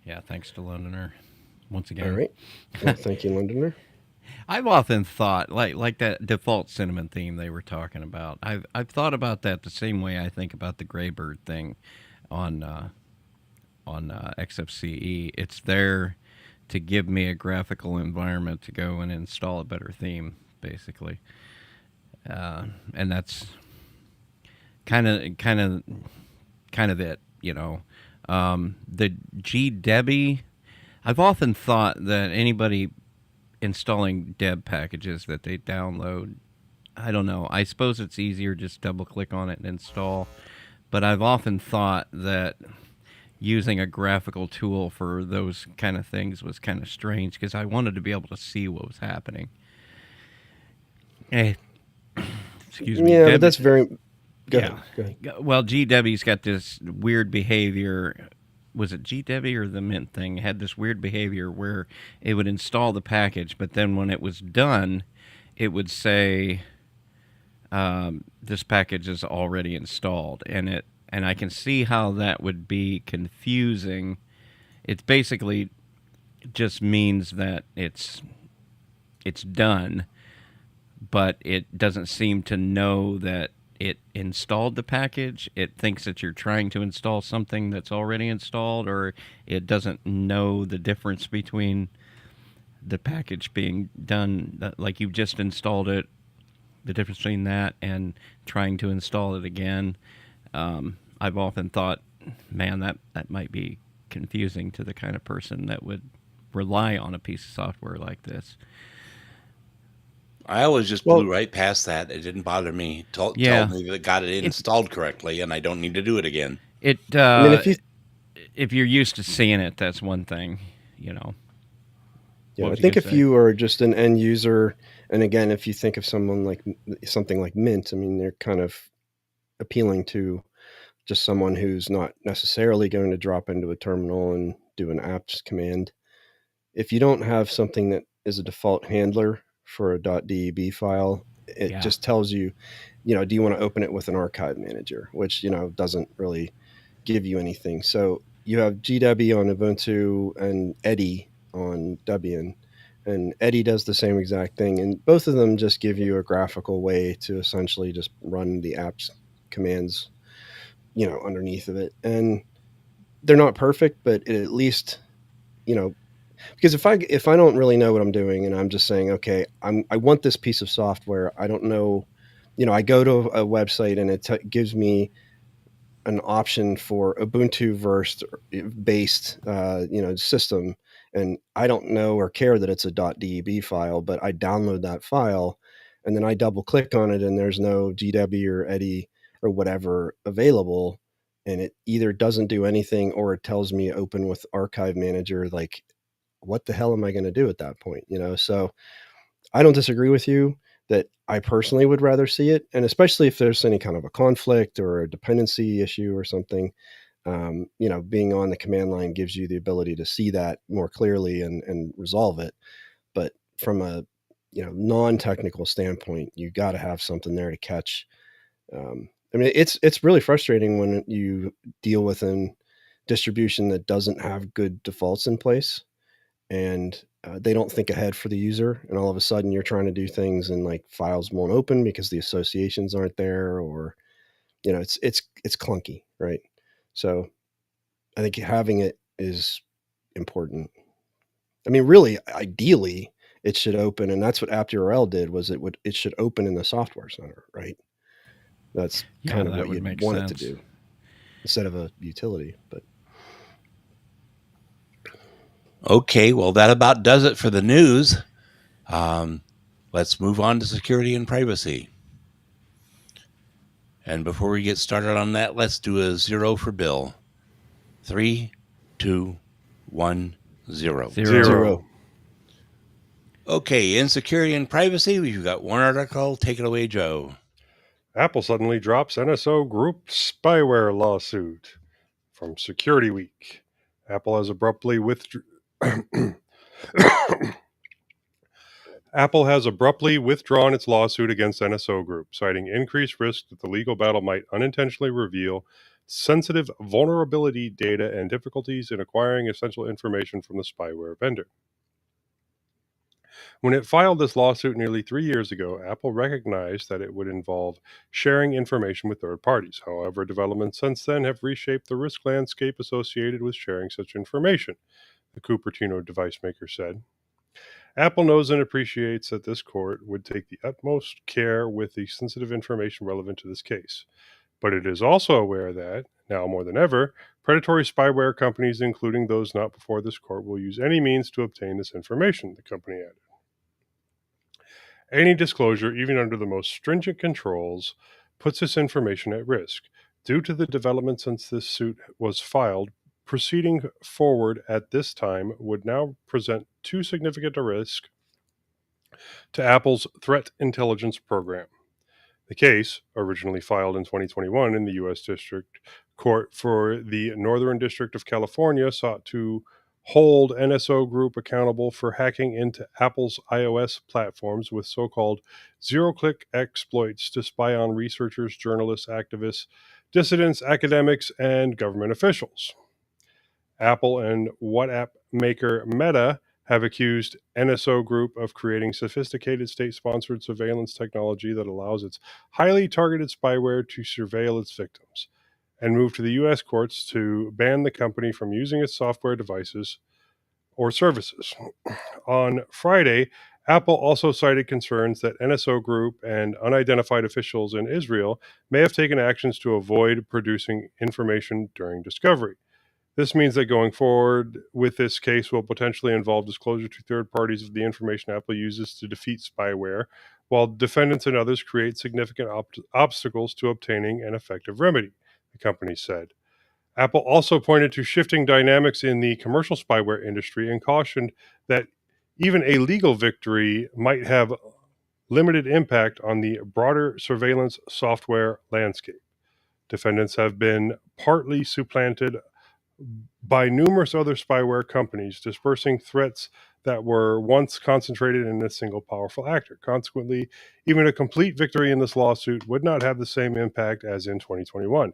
S3: Yeah, thanks to Londoner once again.
S2: All right. Well, thank you, Londoner.
S3: I've often thought, like that default Cinnamon theme they were talking about. I've thought about that the same way I think about the Graybird thing on XFCE. It's there to give me a graphical environment to go and install a better theme, basically, and that's kind of it, you know. The GDebi, I've often thought that anybody installing deb packages that they download, I don't know, I suppose it's easier just double click on it and install, but I've often thought that using a graphical tool for those kind of things was kind of strange because I wanted to be able to see what was happening. Excuse me.
S2: Yeah, but that's very... Go ahead.
S3: Well, GDebi's got this weird behavior. Was it GDebi or the Mint thing? It had this weird behavior where it would install the package, but then when it was done, it would say, this package is already installed. And I can see how that would be confusing. It basically just means that it's done, but it doesn't seem to know that it installed the package. It thinks that you're trying to install something that's already installed, or it doesn't know the difference between the package being done, like you've just installed it, the difference between that and trying to install it again. I've often thought, man, that might be confusing to the kind of person that would rely on a piece of software like this.
S1: I always just blew right past that. It didn't bother me. Told me that it got it installed correctly, and I don't need to do it again.
S3: I mean, if you're used to seeing it, that's one thing, you know.
S2: Yeah, I think if you are just an end user, and again, if you think of something like Mint, I mean, they're kind of appealing to just someone who's not necessarily going to drop into a terminal and do an apps command. If you don't have something that is a default handler for a .deb file, it just tells you, do you want to open it with an archive manager, which, doesn't really give you anything. So you have GDebi on Ubuntu and Eddy on Debian, and Eddy does the same exact thing. And both of them just give you a graphical way to essentially just run the apps commands, underneath of it. And they're not perfect, but it at least, because if I don't really know what I'm doing and I'm just saying, okay, I want this piece of software, I don't know, I go to a website and it gives me an option for Ubuntu based, system, and I don't know or care that it's a .deb file, but I download that file and then I double click on it and there's no GDebi or Eddy or whatever available, and it either doesn't do anything or it tells me open with archive manager, like, what the hell am I going to do at that point? So I don't disagree with you that I personally would rather see it. And especially if there's any kind of a conflict or a dependency issue or something, being on the command line gives you the ability to see that more clearly and resolve it. But from a, non-technical standpoint, you got to have something there to catch. I mean, it's really frustrating when you deal with distribution that doesn't have good defaults in place, and they don't think ahead for the user, and all of a sudden you're trying to do things and like files won't open because the associations aren't there, or it's clunky, right? So I think having it is important. I mean, really, ideally, it should open, and that's what apt_url did. Was it should open in the software center, right? That's kind of what you'd want it to do instead of a utility. But
S1: Okay, well, that about does it for the news. Let's move on to security and privacy. And before we get started on that, let's do a 0 for Bill. 3, 2, 1, 0.
S2: 0.
S1: Okay, in security and privacy, we've got one article. Take it away, Joe.
S4: Apple suddenly drops NSO Group spyware lawsuit. From Security Week, Apple has abruptly withdrawn its lawsuit against NSO Group, citing increased risk that the legal battle might unintentionally reveal sensitive vulnerability data and difficulties in acquiring essential information from the spyware vendor. When it filed this lawsuit nearly 3 years ago, Apple recognized that it would involve sharing information with third parties. However, developments since then have reshaped the risk landscape associated with sharing such information, the Cupertino device maker said. Apple knows and appreciates that this court would take the utmost care with the sensitive information relevant to this case. But it is also aware that, now more than ever, predatory spyware companies, including those not before this court, will use any means to obtain this information, the company added. Any disclosure, even under the most stringent controls, puts this information at risk. Due to the development since this suit was filed, proceeding forward at this time would now present too significant a risk to Apple's threat intelligence program. The case, originally filed in 2021 in the U.S. District Court for the Northern District of California, sought to hold NSO Group accountable for hacking into Apple's iOS platforms with so-called zero-click exploits to spy on researchers, journalists, activists, dissidents, academics, and government officials. Apple and WhatsApp maker Meta have accused NSO Group of creating sophisticated state-sponsored surveillance technology that allows its highly targeted spyware to surveil its victims, and moved to the U.S. courts to ban the company from using its software devices or services. On Friday, Apple also cited concerns that NSO Group and unidentified officials in Israel may have taken actions to avoid producing information during discovery. This means that going forward with this case will potentially involve disclosure to third parties of the information Apple uses to defeat spyware, while defendants and others create significant obstacles to obtaining an effective remedy, the company said. Apple also pointed to shifting dynamics in the commercial spyware industry and cautioned that even a legal victory might have limited impact on the broader surveillance software landscape. Defendants have been partly supplanted by numerous other spyware companies, dispersing threats that were once concentrated in a single powerful actor. Consequently, even a complete victory in this lawsuit would not have the same impact as in 2021,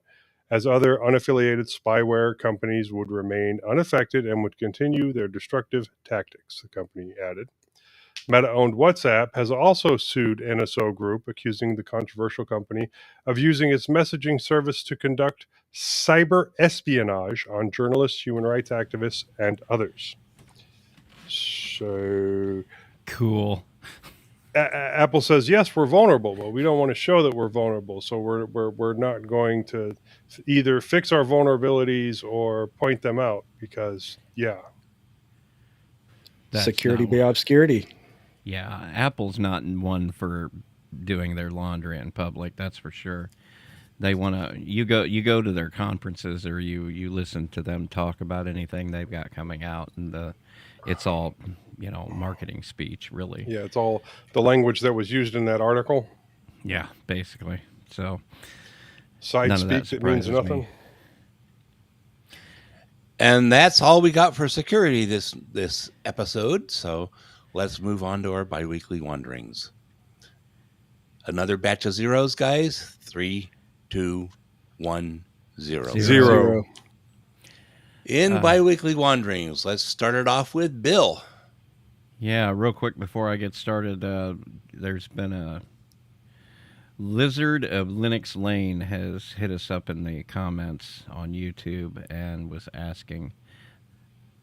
S4: as other unaffiliated spyware companies would remain unaffected and would continue their destructive tactics, the company added. Meta-owned WhatsApp has also sued NSO Group, accusing the controversial company of using its messaging service to conduct cyber espionage on journalists, human rights activists, and others. So
S3: Cool.
S4: Apple says, yes, we're vulnerable, but we don't want to show that we're vulnerable. So we're not going to either fix our vulnerabilities or point them out because,
S3: That's
S2: security
S3: not
S2: by obscurity.
S3: Yeah, Apple's not one for doing their laundry in public. That's for sure. They want to. You go to their conferences or you listen to them talk about anything they've got coming out, and it's all marketing speech, really.
S4: Yeah, it's all the language that was used in that article.
S3: Yeah, basically. So
S4: side speak that means nothing.
S3: Me.
S1: And that's all we got for security this episode. So let's move on to our biweekly wonderings. Another batch of zeros, guys. 3, 2, 1, 0.
S4: 0.
S1: In Biweekly Wanderings, let's start it off with Bill.
S3: Yeah, real quick before I get started, there's been a Lizard of Linux Lane has hit us up in the comments on YouTube and was asking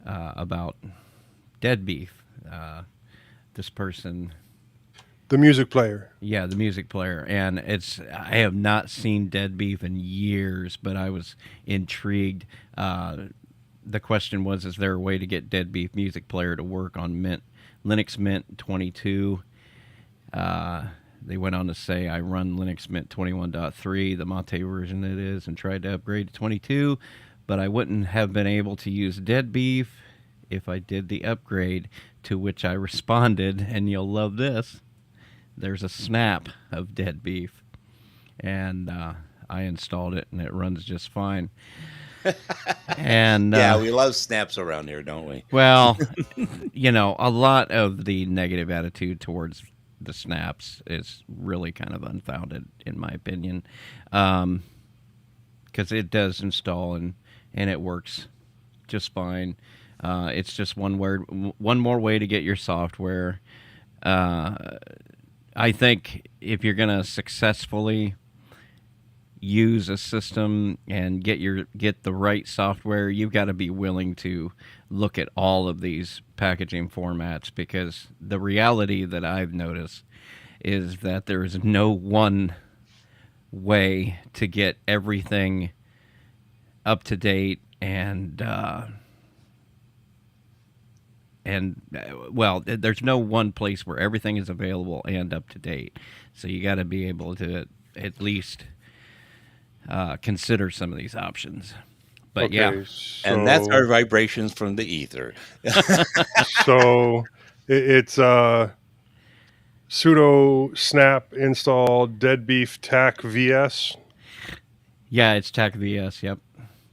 S3: about dead beef. This person,
S4: The music player.
S3: yeah, the music player, and I have not seen dead beef in years, but I was intrigued. The question was, is there a way to get dead beef music player to work on Linux Mint 22? They went on to say, I run Linux Mint 21.3, the Mate version it is, and tried to upgrade to 22, but I wouldn't have been able to use dead beef if I did the upgrade, to which I responded, and you'll love this, there's a snap of dead beef, and I installed it, and it runs just fine. And
S1: yeah, we love snaps around here, don't we?
S3: Well, a lot of the negative attitude towards the snaps is really kind of unfounded, in my opinion, because it does install and it works just fine. It's just one more way to get your software. I think if you're going to successfully use a system and get the right software, you've got to be willing to look at all of these packaging formats, because the reality that I've noticed is that there is no one way to get everything up to date and there's no one place where everything is available and up to date. So you got to be able to at least consider some of these options. But
S4: Okay,
S3: yeah,
S1: And that's our vibrations from the ether.
S4: So it's sudo snap install dead beef tac vs.
S3: yeah, it's TAC VS. Yep,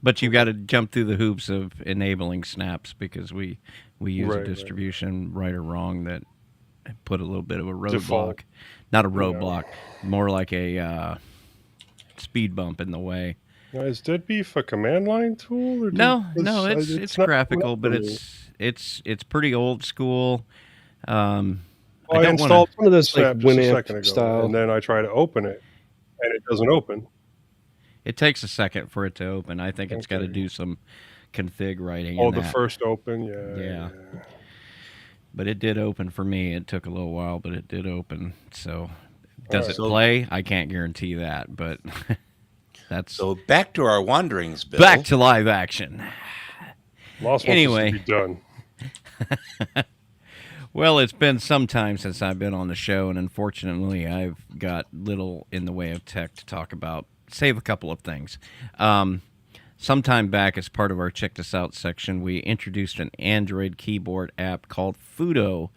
S3: but you've got to jump through the hoops of enabling snaps, because we use a
S4: Right.
S3: distribution, right or wrong, that put a little bit of a roadblock.
S4: Default.
S3: Not a roadblock, more like a speed bump in the way.
S4: Now, is dead beef a command line tool? Or
S3: No, it's
S4: not
S3: graphical, but
S4: for me.
S3: it's pretty old school.
S4: Well,
S3: I
S4: I
S3: don't
S4: installed
S2: One of those,
S4: Snap
S2: like,
S4: just a
S2: Winamp
S4: second ago,
S2: style.
S4: and then I try to open it, and it doesn't open.
S3: It takes a second for it to open. I think it's got to
S4: Okay.
S3: do some config writing.
S4: Oh,
S3: in
S4: the
S3: that.
S4: first open, yeah.
S3: Yeah. But it did open for me. It took a little while, but it did open. So, does
S4: Alright.
S3: it play? I can't guarantee that, but that's
S1: So back to our wanderings, Bill.
S3: back to live action.
S4: Lost
S3: Anyway.
S4: wants us to be done.
S3: Well, it's been some time since I've been on the show, and unfortunately, I've got little in the way of tech to talk about, save a couple of things. Sometime back, as part of our Check This Out section, we introduced an Android keyboard app called Fudo,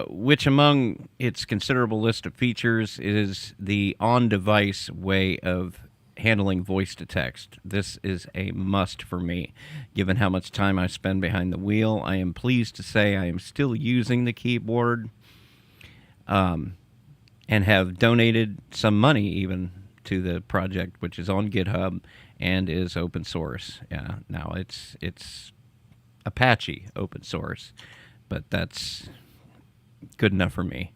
S3: which among its considerable list of features is the on-device way of handling voice to text. This is a must for me, given how much time I spend behind the wheel. I am pleased to say I am still using the keyboard, and have donated some money even to the project, which is on GitHub and is open source. Yeah, now it's Apache open source, but that's good enough for me.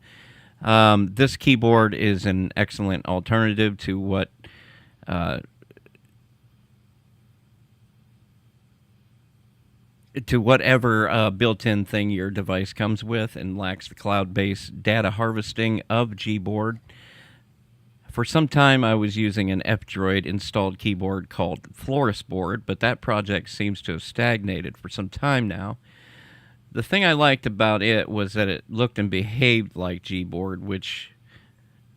S3: This keyboard is an excellent alternative to whatever built-in thing your device comes with, and lacks the cloud-based data harvesting of Gboard. For some time, I was using an F-Droid installed keyboard called Florisboard, but that project seems to have stagnated for some time now. The thing I liked about it was that it looked and behaved like Gboard, which,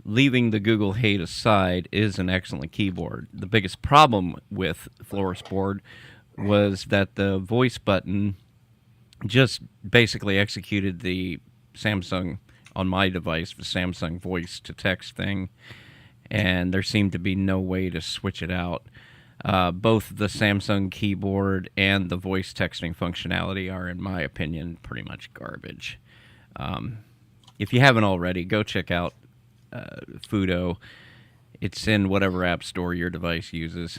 S3: leaving the Google hate aside, is an excellent keyboard. The biggest problem with Florisboard was that the voice button just basically executed the Samsung, on my device, the Samsung voice to text thing, and there seemed to be no way to switch it out. Both the Samsung keyboard and the voice texting functionality are, in my opinion, pretty much garbage. If you haven't already, go check out Fudo. It's in whatever app store your device uses.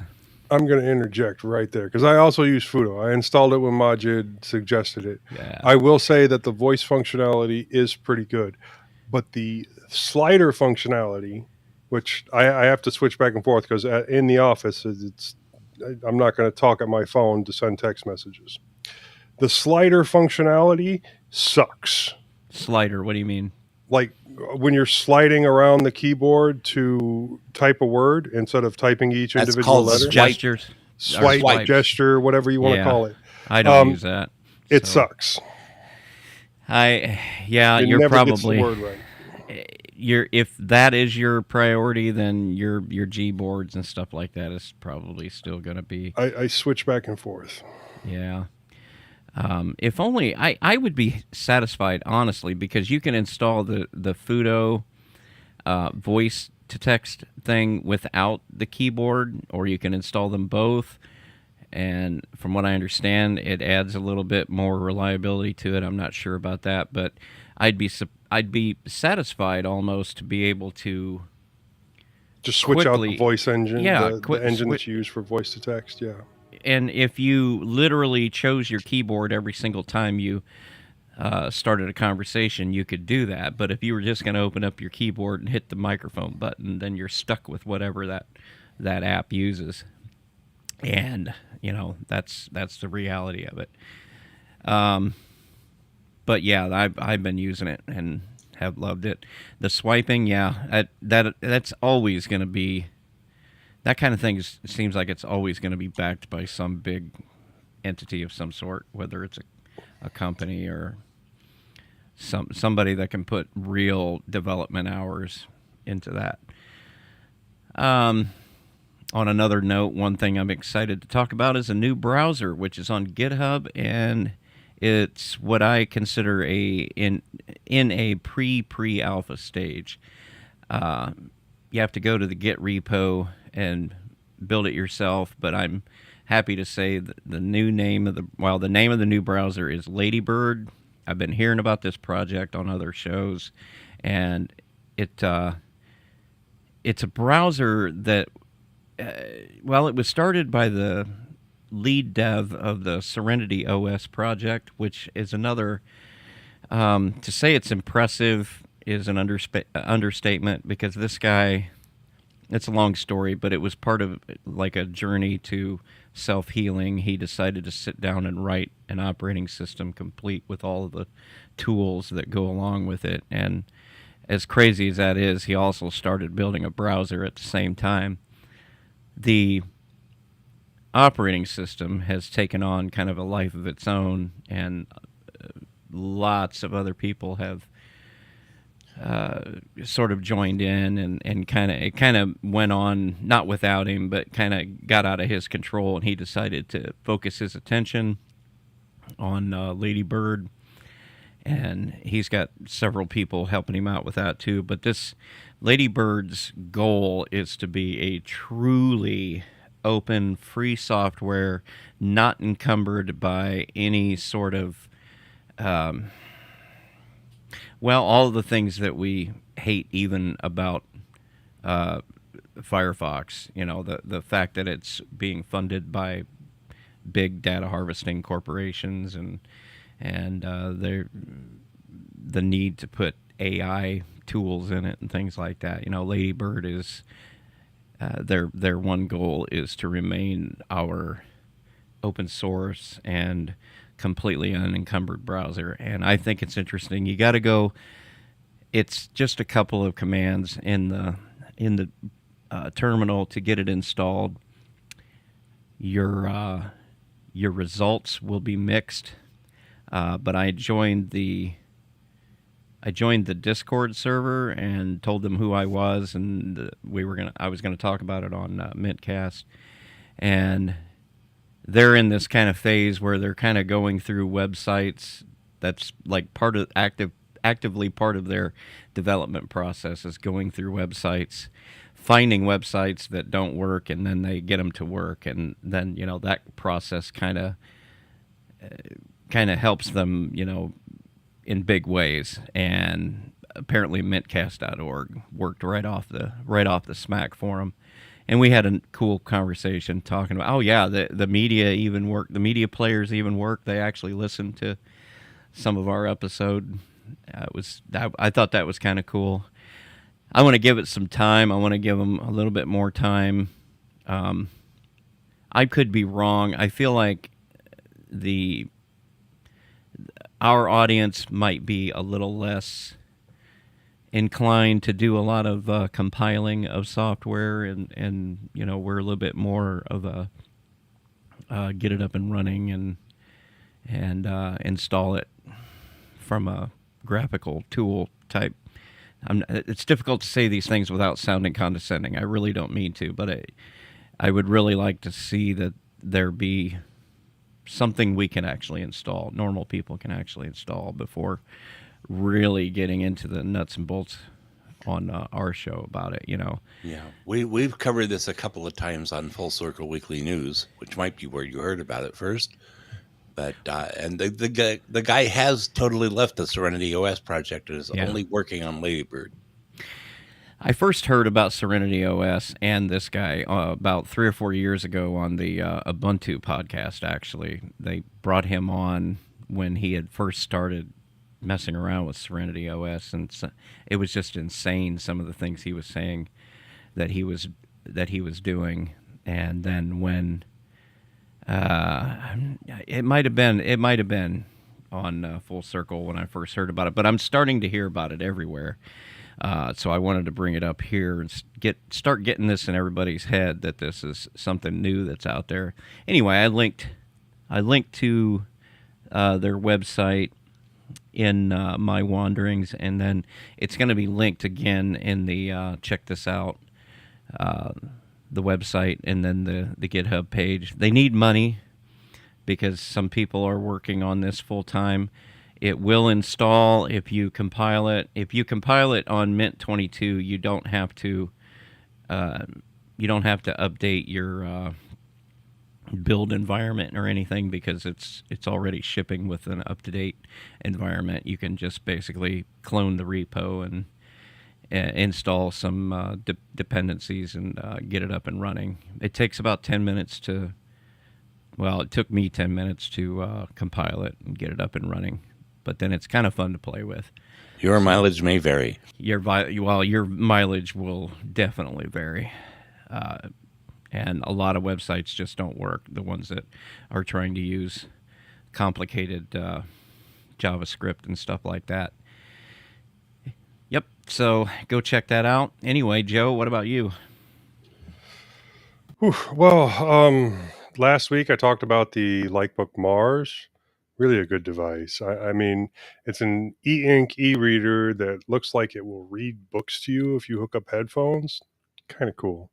S4: I'm going to interject right there because I also use Fudo. I installed it when Majid suggested it.
S3: Yeah.
S4: I will say that the voice functionality is pretty good, but the slider functionality, which I have to switch back and forth because in the office, I'm not going to talk at my phone to send text messages. The slider functionality sucks.
S3: Slider, what do you mean?
S4: Like when you're sliding around the keyboard to type a word instead of typing each
S1: That's
S4: individual
S1: called
S4: letter.
S3: Gestures?
S4: Swipe,
S3: Swipes.
S4: gesture, whatever you want to call it.
S3: I don't use that.
S4: It
S3: so.
S4: sucks.
S3: You're
S4: never
S3: probably
S4: gets the word right.
S3: If that is your priority, then your G boards and stuff like that is probably still going to be.
S4: I switch back and forth.
S3: Yeah. If only I would be satisfied, honestly, because you can install the Fudo voice to text thing without the keyboard, or you can install them both. And from what I understand, it adds a little bit more reliability to it. I'm not sure about that, but I'd be satisfied almost to be able to
S4: just switch out the voice engine,
S3: yeah,
S4: the engine that you use for voice to text. Yeah.
S3: And if you literally chose your keyboard every single time you started a conversation, you could do that. But if you were just going to open up your keyboard and hit the microphone button, then you're stuck with whatever that app uses. And, that's the reality of it. But yeah, I've been using it and have loved it. The swiping, yeah, that's always going to be... That kind of thing seems like it's always going to be backed by some big entity of some sort, whether it's a company or somebody that can put real development hours into that. On another note, one thing I'm excited to talk about is a new browser, which is on GitHub, and it's what I consider in a pre-alpha stage. You have to go to the Git repo and build it yourself, but I'm happy to say that the name of the new browser is Ladybird. I've been hearing about this project on other shows, and it's a browser that it was started by the lead dev of the Serenity OS project, which is another to say it's impressive is an understatement, because this guy, it's a long story, but it was part of like a journey to self-healing. He decided to sit down and write an operating system complete with all of the tools that go along with it. And as crazy as that is, he also started building a browser at the same time. The operating system has taken on kind of a life of its own, and lots of other people have sort of joined in, and it kind of went on, not without him, but kind of got out of his control, and he decided to focus his attention on Ladybird, and he's got several people helping him out with that too. But this Ladybird's goal is to be a truly open, free software, not encumbered by any sort of all of the things that we hate even about Firefox. The fact that it's being funded by big data harvesting corporations, and the need to put AI tools in it and things like that. Ladybird is their one goal is to remain our open source and completely unencumbered browser. And I think it's interesting. You got to go. It's just a couple of commands in the terminal to get it installed. Your results will be mixed, but I joined the Discord server and told them who I was, and I was gonna talk about it on mintCast, and they're in this kind of phase where they're kind of going through websites. That's like actively part of their development process, is going through websites, finding websites that don't work, and then they get them to work, and then that process kind of helps them in big ways. And apparently mintcast.org worked right off the smack for them. And we had a cool conversation talking about, oh yeah, the media even work, the media players even work. They actually listen to some of our episode. I thought that was kind of cool. I want to give it some time. I want to give them a little bit more time. I could be wrong. I feel like our audience might be a little less inclined to do a lot of compiling of software, and we're a little bit more of a get it up and running and install it from a graphical tool type. It's difficult to say these things without sounding condescending. I really don't mean to, but I would really like to see that there be something we can actually install, normal people can actually install, before really getting into the nuts and bolts on our show about it.
S1: Yeah, we've covered this a couple of times on Full Circle Weekly News, which might be where you heard about it first. But and the guy has totally left the Serenity OS project and is only working on Ladybird.
S3: I first heard about Serenity OS and this guy about 3 or 4 years ago on the Ubuntu podcast. Actually, they brought him on when he had first started messing around with Serenity OS, and it was just insane, some of the things he was saying that he was doing. And then when it might have been on Full Circle when I first heard about it, but I'm starting to hear about it everywhere. So I wanted to bring it up here and start getting this in everybody's head that this is something new that's out there. Anyway, I linked to their website in my wanderings, and then it's going to be linked again in the check this out, the website, and then the GitHub page. They need money because some people are working on this full time. It will install if you compile it. If you compile it on Mint 22, you don't have to update your build environment or anything, because it's already shipping with an up-to-date environment. You can just basically clone the repo and install some dependencies and get it up and running. It takes about 10 minutes to. Well, it took me 10 minutes to compile it and get it up and running. But then it's kind of fun to play with.
S1: Your mileage may vary.
S3: Your mileage will definitely vary. And a lot of websites just don't work, the ones that are trying to use complicated JavaScript and stuff like that. Yep, so go check that out. Anyway, Joe, what about you?
S4: Well, last week I talked about the Lightbook Mars. Really a good device. I mean, it's an e-ink e-reader that looks like it will read books to you if you hook up headphones. Kind of cool.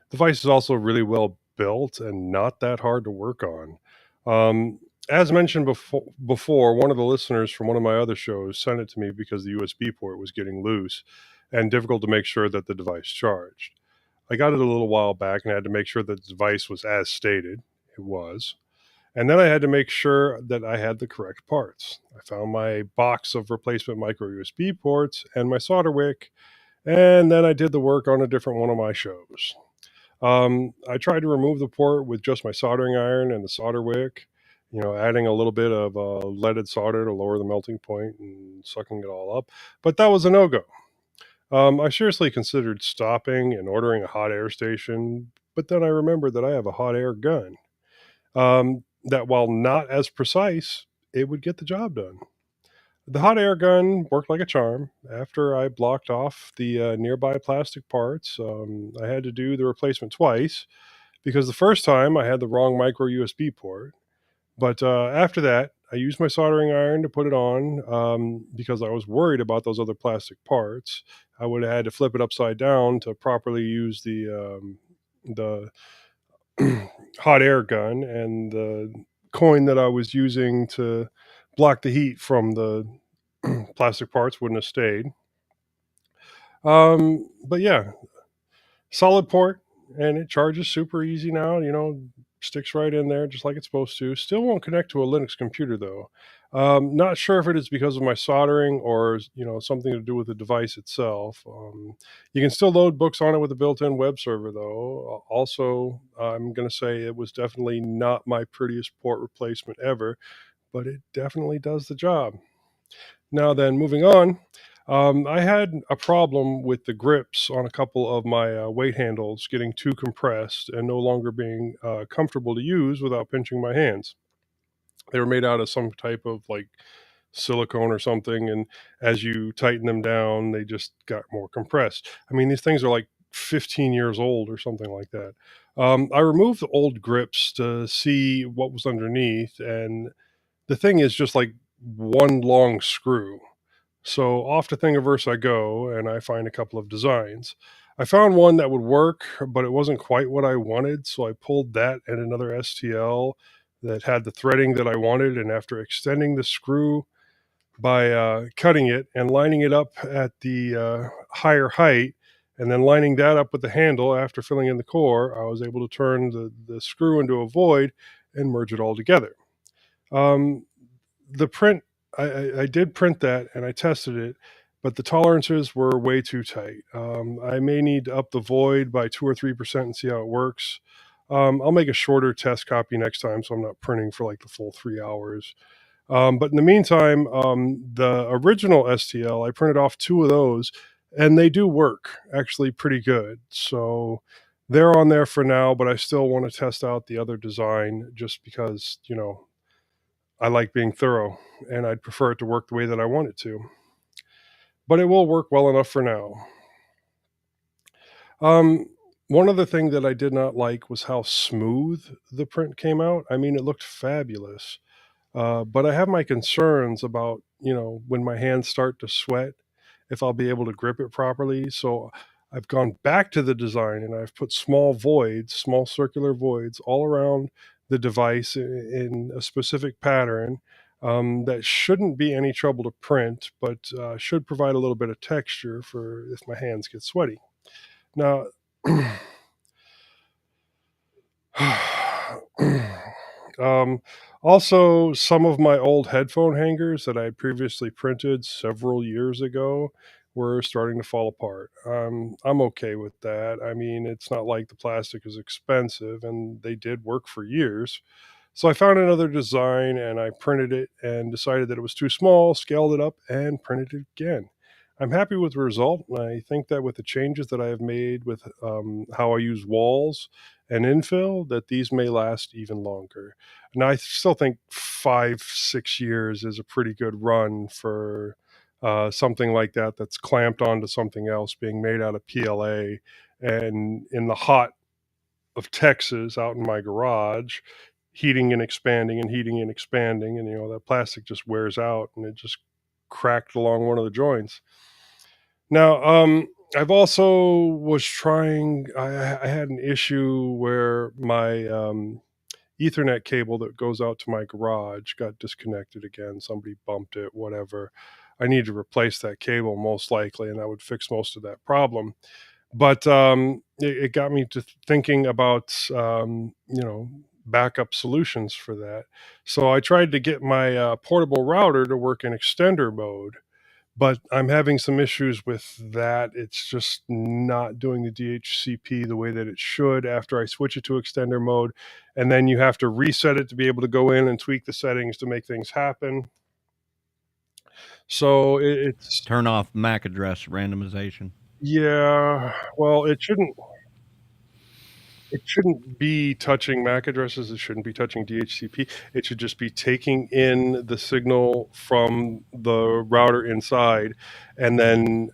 S4: The device is also really well built and not that hard to work on. As mentioned before, one of the listeners from one of my other shows sent it to me because the USB port was getting loose and difficult to make sure that the device charged. I got it a little while back and had to make sure that the device was as stated. It was. And then I had to make sure that I had the correct parts. I found my box of replacement micro USB ports and my solder wick, and then I did the work on a different one of my shows. I tried to remove the port with just my soldering iron and the solder wick, adding a little bit of leaded solder to lower the melting point and sucking it all up. But that was a no-go. I seriously considered stopping and ordering a hot air station, but then I remembered that I have a hot air gun. That while not as precise, it would get the job done. The hot air gun worked like a charm. After I blocked off the nearby plastic parts, I had to do the replacement twice because the first time I had the wrong micro USB port. But after that, I used my soldering iron to put it on because I was worried about those other plastic parts. I would have had to flip it upside down to properly use the hot air gun, and the coin that I was using to block the heat from the plastic parts wouldn't have stayed. But yeah, solid port, and it charges super easy now. sticks right in there just like it's supposed to. Still won't connect to a Linux computer though. Not sure if it is because of my soldering or something to do with the device itself. You can still load books on it with a built-in web server though. Also, I'm going to say it was definitely not my prettiest port replacement ever, but it definitely does the job. Now then, moving on. I had a problem with the grips on a couple of my weight handles getting too compressed and no longer being comfortable to use without pinching my hands. They were made out of some type of like silicone or something, and as you tighten them down, they just got more compressed. I mean, these things are like 15 years old or something like that. I removed the old grips to see what was underneath, and the thing is just like one long screw. So off to Thingiverse I go, and I find a couple of designs. I found one that would work, but it wasn't quite what I wanted, so I pulled that and another STL that had the threading that I wanted, and after extending the screw by cutting it and lining it up at the higher height, and then lining that up with the handle after filling in the core, I was able to turn the screw into a void and merge it all together. The print, I did print that and I tested it, but the tolerances were way too tight. I may need to up the void by 2 or 3% and see how it works. I'll make a shorter test copy next time, so I'm not printing for like the full 3 hours. But in the meantime, the original STL, I printed off 2 of those, and they do work actually pretty good. So they're on there for now, but I still want to test out the other design just because, I like being thorough, and I'd prefer it to work the way that I want it to. But it will work well enough for now. One other thing that I did not like was how smooth the print came out. I mean, it looked fabulous. But I have my concerns about, when my hands start to sweat, if I'll be able to grip it properly. So I've gone back to the design and I've put small voids, small circular voids all around the device in a specific pattern that shouldn't be any trouble to print, but should provide a little bit of texture for if my hands get sweaty. Now, also, some of my old headphone hangers that I had previously printed several years ago were starting to fall apart. I'm okay with that. I mean, it's not like the plastic is expensive, and they did work for years. So I found another design and I printed it and decided that it was too small, scaled it up, and printed it again. I'm happy with the result. And I think that with the changes that I have made with how I use walls and infill, that these may last even longer. And I still think 5-6 years is a pretty good run for something like that that's clamped onto something else being made out of PLA. And in the hot of Texas out in my garage, heating and expanding and heating and expanding, and that plastic just wears out and it just cracked along one of the joints. Now, I've also was trying. I had an issue where my Ethernet cable that goes out to my garage got disconnected again. Somebody bumped it, whatever. I need to replace that cable most likely, and that would fix most of that problem. But it got me to thinking about backup solutions for that. So I tried to get my portable router to work in extender mode, but I'm having some issues with that. It's just not doing the DHCP the way that it should after I switch it to extender mode, and then you have to reset it to be able to go in and tweak the settings to make things happen. So it's
S3: Turn off MAC address randomization.
S4: yeah. Well, it shouldn't be touching MAC addresses. It shouldn't be touching DHCP. It should just be taking in the signal from the router inside and then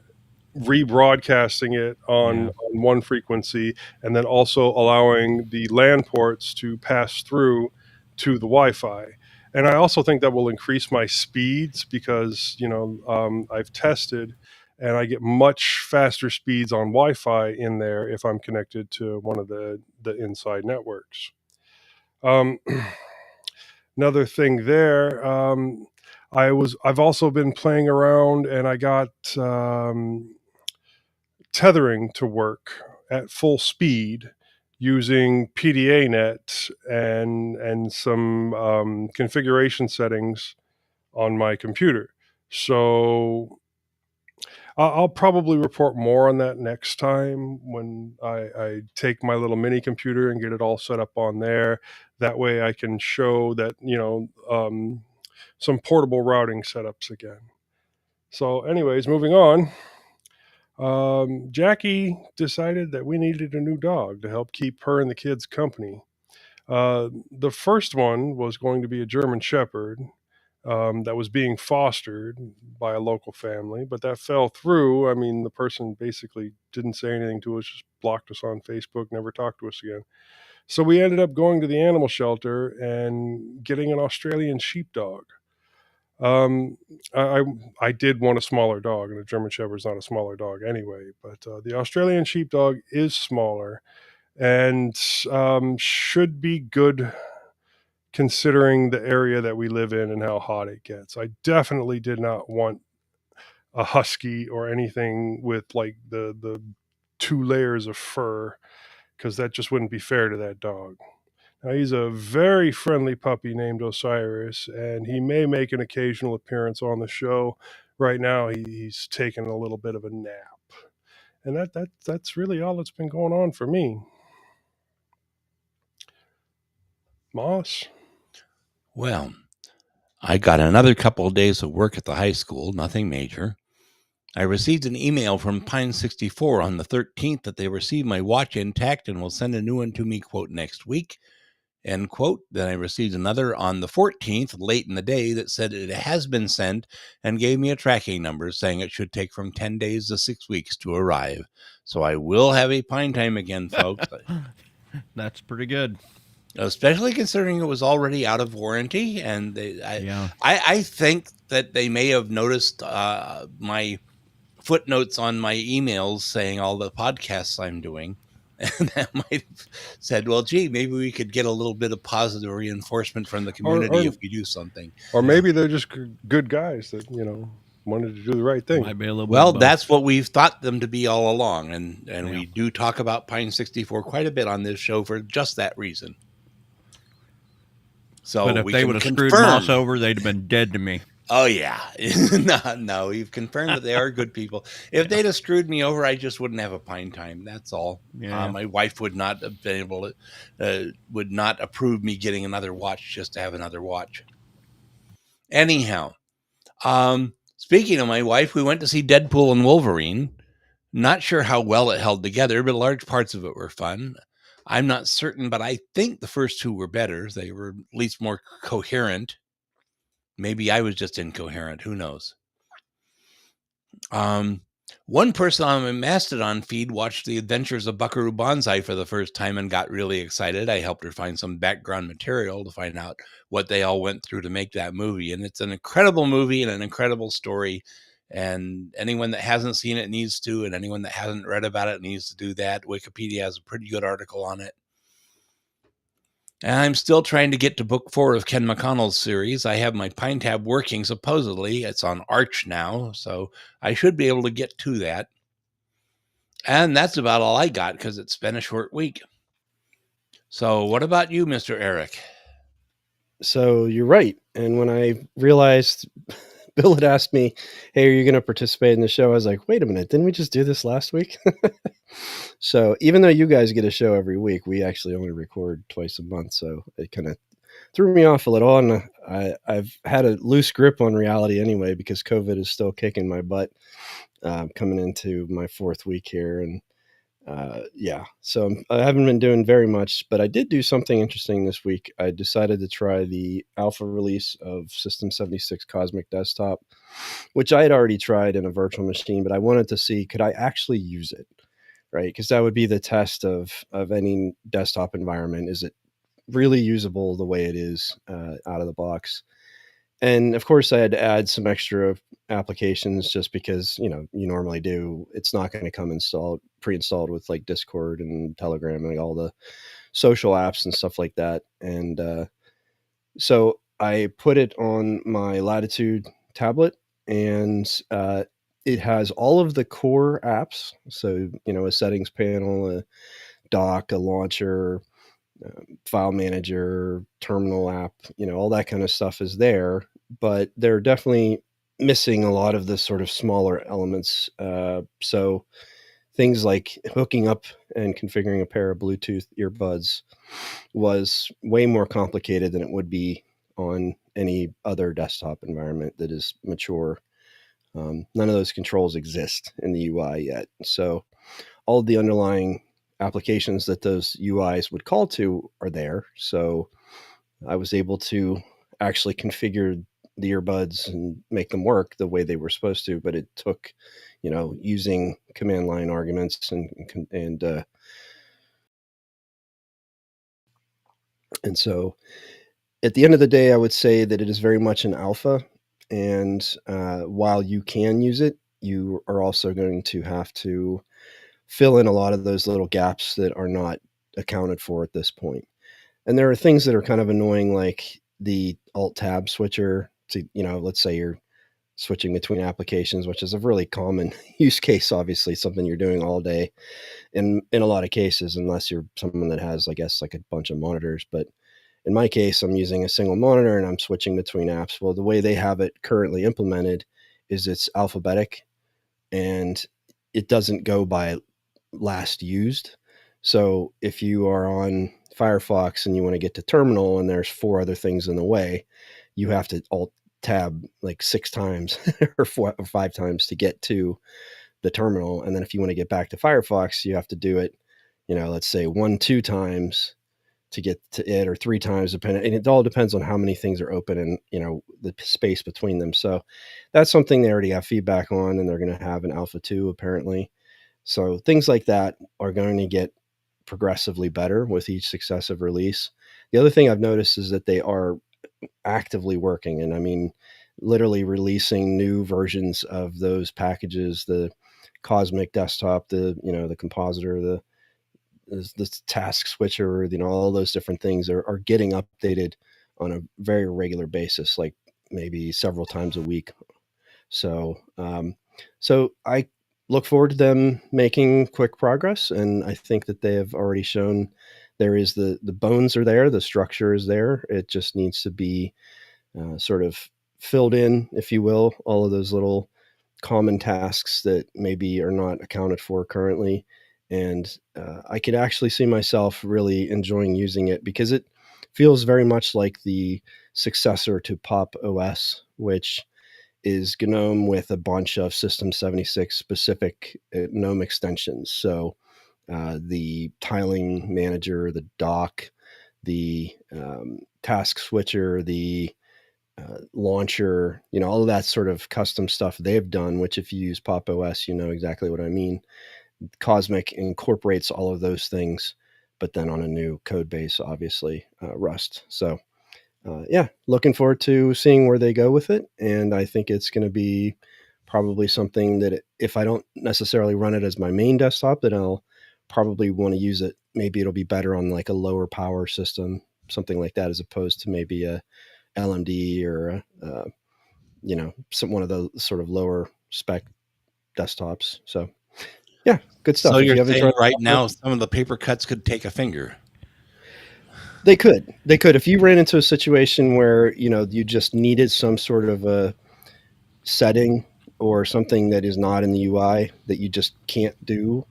S4: rebroadcasting it on one frequency, and then also allowing the LAN ports to pass through to the Wi-Fi. And I also think that will increase my speeds because, I've tested and I get much faster speeds on Wi-Fi in there if I'm connected to one of the inside networks. Another thing there, I've also been playing around and I got tethering to work at full speed using PDA-net and some configuration settings on my computer. So I'll probably report more on that next time when I take my little mini computer and get it all set up on there. That way I can show that, some portable routing setups again. So anyways, moving on. Jackie decided that we needed a new dog to help keep her and the kids company. The first one was going to be a German Shepherd that was being fostered by a local family, but that fell through. I mean, the person basically didn't say anything to us, just blocked us on Facebook, never talked to us again. So we ended up going to the animal shelter and getting an Australian sheepdog. Um, I did want a smaller dog, and a German Shepherd is not a smaller dog anyway. But the Australian Sheepdog is smaller and should be good considering the area that we live in and how hot it gets. I definitely did not want a husky or anything with like the 2 layers of fur, because that just wouldn't be fair to that dog. Now, he's a very friendly puppy named Osiris, and he may make an occasional appearance on the show. Right now, he's taking a little bit of a nap. And that's really all that's been going on for me. Moss?
S1: Well, I got another couple of days of work at the high school, nothing major. I received an email from Pine 64 on the 13th that they received my watch intact and will send a new one to me, quote, next week, end quote. Then I received another on the 14th, late in the day, that said it has been sent and gave me a tracking number saying it should take from 10 days to 6 weeks to arrive. So I will have a Pine time again, folks.
S3: That's pretty good.
S1: Especially considering it was already out of warranty. And
S3: Yeah.
S1: I think that they may have noticed my footnotes on my emails saying all the podcasts I'm doing. And that might have said, well, gee, maybe we could get a little bit of positive reinforcement from the community if we do something.
S4: Or maybe they're just good guys that, wanted to do the right thing.
S3: Might be a little
S1: Well,
S3: bit
S1: that's what we've thought them to be all along. And
S3: Yeah.
S1: we do talk about Pine 64 quite a bit on this show for just that reason. So
S3: But if
S1: we
S3: they
S1: can
S3: would have
S1: confirm.
S3: screwed Moss over, they'd have been dead to me.
S1: Oh, yeah. No, you've confirmed that they are good people. If they'd have screwed me over, I just wouldn't have a Pine time. That's all.
S3: Yeah.
S1: My wife would not have been able to, would not approve me getting another watch just to have another watch. Anyhow, speaking of my wife, we went to see Deadpool and Wolverine. Not sure how well it held together, but large parts of it were fun. I'm not certain, but I think the first two were better. They were at least more coherent. Maybe I was just incoherent. Who knows? One person on my Mastodon feed watched The Adventures of Buckaroo Banzai for the first time and got really excited. I helped her find some background material to find out what they all went through to make that movie. And it's an incredible movie and an incredible story. And anyone that hasn't seen it needs to, and anyone that hasn't read about it needs to do that. Wikipedia has a pretty good article on it. And I'm still trying to get to book 4 of Ken McConnell's series. I have my Pine tab working, supposedly. It's on Arch now, so I should be able to get to that. And that's about all I got, because it's been a short week. So what about you, Mr. Eric?
S2: So you're right. And when I realized Bill had asked me, hey, are you going to participate in the show? I was like, wait a minute, didn't we just do this last week? So even though you guys get a show every week, we actually only record twice a month. So it kind of threw me off a little. And I've had a loose grip on reality anyway, because COVID is still kicking my butt coming into my 4th week here. And so I haven't been doing very much, but I did do something interesting this week. I decided to try the alpha release of System 76 Cosmic Desktop, which I had already tried in a virtual machine, but I wanted to see, could I actually use it, right? Because that would be the test of any desktop environment. Is it really usable the way it is out of the box? And of course, I had to add some extra applications just because, you normally do. It's not going to come pre-installed with like Discord and Telegram and all the social apps and stuff like that. And so I put it on my Latitude tablet, and it has all of the core apps. So, a settings panel, a dock, a launcher, file manager, terminal app, all that kind of stuff is there, but they're definitely missing a lot of the sort of smaller elements. So things like hooking up and configuring a pair of Bluetooth earbuds was way more complicated than it would be on any other desktop environment that is mature. None of those controls exist in the UI yet. So all of the underlying applications that those UIs would call to are there. So I was able to actually configure the earbuds and make them work the way they were supposed to, but it took, using command line arguments and so at the end of the day, I would say that it is very much an alpha. And while you can use it, you are also going to have to fill in a lot of those little gaps that are not accounted for at this point. And there are things that are kind of annoying, like the alt tab switcher to, let's say you're switching between applications, which is a really common use case, obviously something you're doing all day in a lot of cases, unless you're someone that has, I guess, like a bunch of monitors. But in my case, I'm using a single monitor and I'm switching between apps. Well, the way they have it currently implemented is it's alphabetic and it doesn't go by last used. So if you are on Firefox and you want to get to terminal and there's 4 other things in the way, you have to alt tab like 6 times or 4 or 5 times to get to the terminal. And then if you want to get back to Firefox, you have to do it, let's say 1-2 times to get to it, or 3 times, depending. And it all depends on how many things are open and, the space between them. So that's something they already have feedback on, and they're going to have an alpha 2 apparently. So things like that are going to get progressively better with each successive release. The other thing I've noticed is that they are actively working, and I mean, literally releasing new versions of those packages, the Cosmic Desktop, the Compositor, the task switcher, all those different things are getting updated on a very regular basis, like maybe several times a week. So I look forward to them making quick progress, and I think that they have already shown there is the bones are there, the structure is there. It just needs to be sort of filled in, if you will, all of those little common tasks that maybe are not accounted for currently. And I could actually see myself really enjoying using it because it feels very much like the successor to Pop OS, which is GNOME with a bunch of System 76 specific GNOME extensions. So the tiling manager, the dock, the task switcher, the launcher, all of that sort of custom stuff they've done, which if you use Pop OS, you know exactly what I mean. Cosmic incorporates all of those things, but then on a new code base, obviously, Rust. So looking forward to seeing where they go with it. And I think it's going to be probably something that if I don't necessarily run it as my main desktop, then I'll probably want to use it. Maybe it'll be better on like a lower power system, something like that, as opposed to maybe a LMD or one of the sort of lower spec desktops. So yeah, good stuff.
S1: So
S2: If
S1: you're
S2: you haven't
S1: saying
S2: tried
S1: right now some of the paper cuts could take a finger.
S2: They could. If you ran into a situation where, you just needed some sort of a setting or something that is not in the UI that you just can't do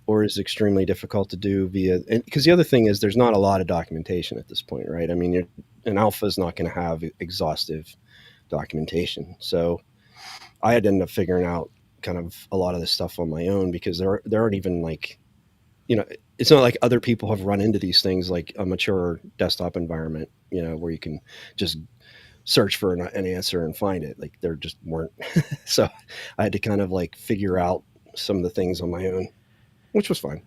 S2: or is extremely difficult to do because the other thing is there's not a lot of documentation at this point, right? I mean, an alpha is not going to have exhaustive documentation. So I had to end up figuring out kind of a lot of this stuff on my own because there aren't even like, it's not like other people have run into these things like a mature desktop environment, where you can just search for an answer and find it. Like there just weren't. So I had to kind of like figure out some of the things on my own, which was fine.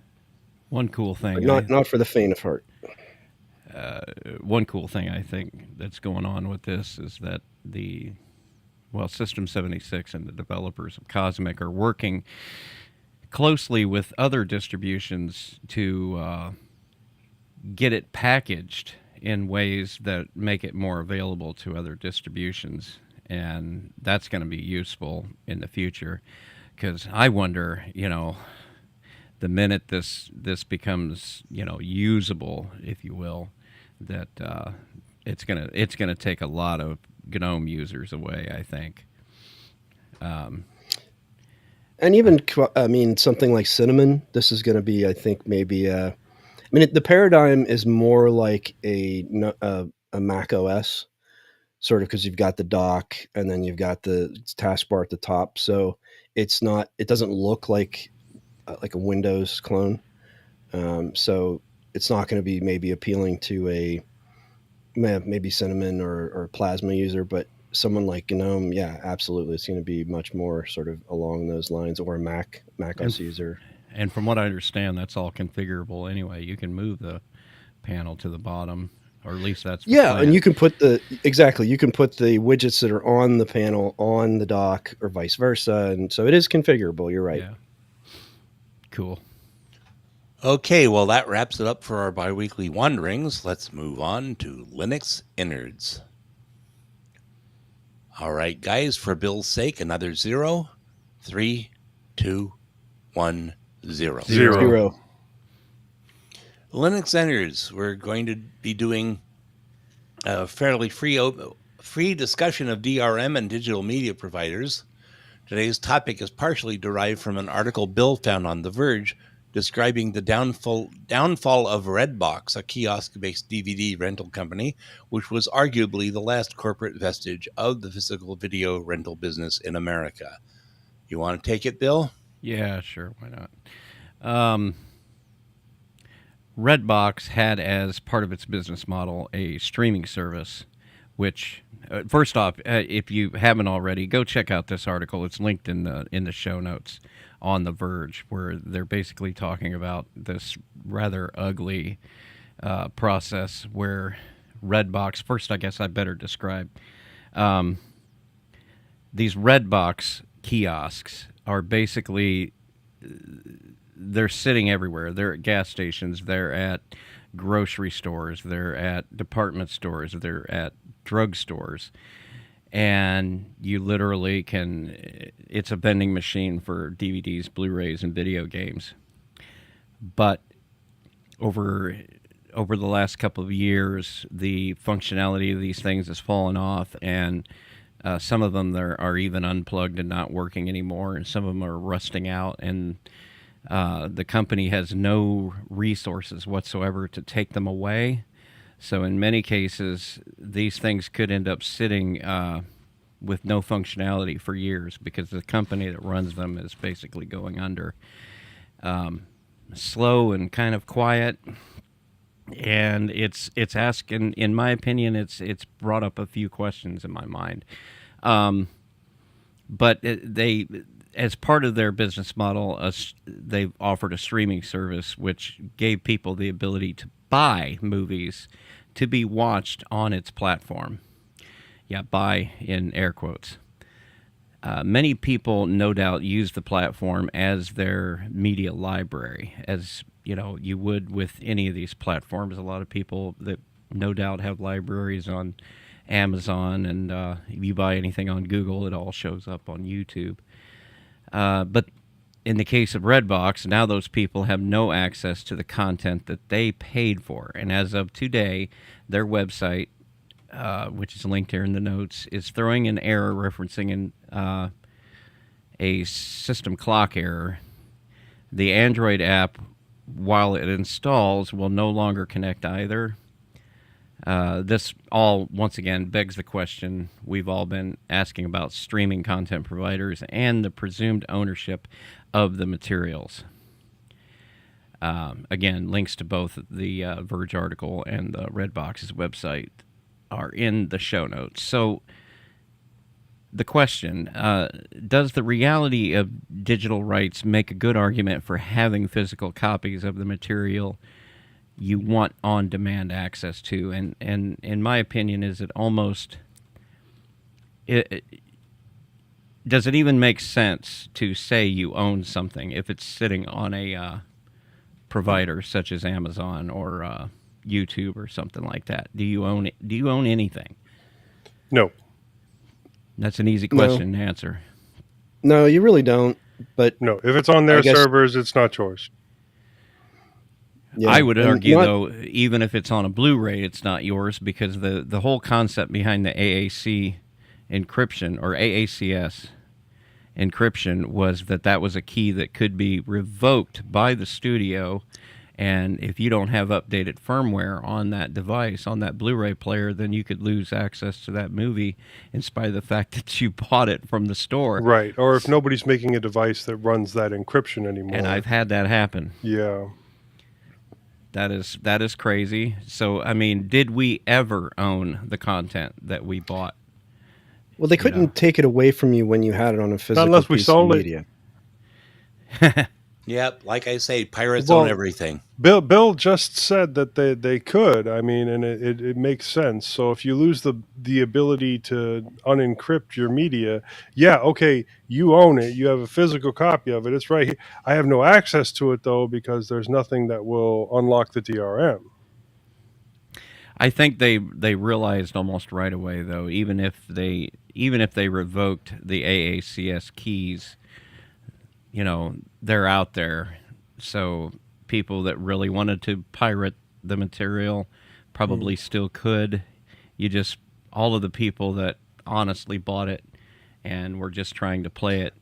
S3: One cool thing,
S2: But not for the faint of heart.
S3: One cool thing I think that's going on with this is that System 76 and the developers of Cosmic are working closely with other distributions to get it packaged in ways that make it more available to other distributions. And that's going to be useful in the future because I wonder, the minute this becomes, usable, if you will, that it's gonna take a lot of GNOME users away, I think.
S2: And even, something like Cinnamon, this is going to be, I think, maybe, the paradigm is more like a Mac OS, sort of, because you've got the dock and then you've got the taskbar at the top. So it doesn't look like a Windows clone. So it's not going to be maybe appealing to maybe Cinnamon or Plasma user, but someone like GNOME, yeah, absolutely, it's going to be much more sort of along those lines, or a Mac OS user.
S3: And from what I understand, that's all configurable anyway. You can move the panel to the bottom, or at least that's the plan.
S2: And you can put the widgets that are on the panel on the dock, or vice versa, and so it is configurable. You're right.
S3: Yeah. Cool.
S1: Okay, well, that wraps it up for our biweekly wanderings. Let's move on to Linux Innards. All right, guys, for Bill's sake, another 0. 3, 2, 1, 0.
S2: Zero.
S1: Linux Innards, we're going to be doing a fairly free discussion of DRM and digital media providers. Today's topic is partially derived from an article Bill found on The Verge describing the downfall of Redbox, a kiosk-based DVD rental company, which was arguably the last corporate vestige of the physical video rental business in America. You want to take it, Bill?
S3: Yeah, sure. Why not? Redbox had as part of its business model a streaming service, which, first off, if you haven't already, go check out this article. It's linked in the show notes on The Verge, where they're basically talking about this rather ugly process where Redbox. First, I guess I better describe these Redbox kiosks are basically, they're sitting everywhere. They're at gas stations. They're at grocery stores. They're at department stores. They're at drugstores. And you literally it's a vending machine for DVDs, Blu-rays, and video games. But over the last couple of years, the functionality of these things has fallen off, and some of them are even unplugged and not working anymore, and some of them are rusting out, and the company has no resources whatsoever to take them away. So in many cases, these things could end up sitting with no functionality for years because the company that runs them is basically going under. Slow and kind of quiet, and it's asking, in my opinion, it's brought up a few questions in my mind. But they, as part of their business model, they've offered a streaming service which gave people the ability to buy movies to be watched on its platform. Yeah, buy in air quotes. Many people, no doubt, use the platform as their media library, as you would with any of these platforms. A lot of people that no doubt have libraries on Amazon, and if you buy anything on Google, it all shows up on YouTube. But in the case of Redbox, now those people have no access to the content that they paid for. And as of today, their website, which is linked here in the notes, is throwing an error referencing a system clock error. The Android app, while it installs, will no longer connect either. This all, once again, begs the question we've all been asking about streaming content providers and the presumed ownership of the materials. Again, links to both the Verge article and the Redbox's website are in the show notes. So the question, does the reality of digital rights make a good argument for having physical copies of the material you want on-demand access to? And in my opinion, is it almost... does it even make sense to say you own something if it's sitting on a provider such as Amazon or YouTube or something like that? Do you own it? Do you own anything?
S4: No.
S3: That's an easy question to answer.
S2: No, you really don't. But
S4: no, if it's on their servers, it's not yours.
S2: Yeah.
S3: I would
S2: and
S3: argue,
S2: not-
S3: though, even if it's on a Blu-ray, it's not yours, because the whole concept behind the AAC encryption, or AACS encryption, was that was a key that could be revoked by the studio. And if you don't have updated firmware on that device, on that Blu-ray player, then you could lose access to that movie in spite of the fact that you bought it from the store.
S4: Right. Or if nobody's making a device that runs that encryption anymore.
S3: And I've had that happen.
S4: Yeah.
S3: That is crazy. So, I mean, did we ever own the content that we bought?
S2: Well, they couldn't take it away from you when you had it on a physical
S4: unless we
S2: piece
S4: sold
S2: of
S4: it.
S2: media.
S1: Yep, like I say, pirates
S4: Well,
S1: own everything.
S4: Bill just said that they could. I mean, and it makes sense. So if you lose the ability to unencrypt your media, yeah, okay, you own it. You have a physical copy of it. It's right here. I have no access to it, though, because there's nothing that will unlock the DRM.
S3: I think they realized almost right away, though, even if they revoked the AACS keys, you know, they're out there. So people that really wanted to pirate the material probably still could. All of the people that honestly bought it and were just trying to play it,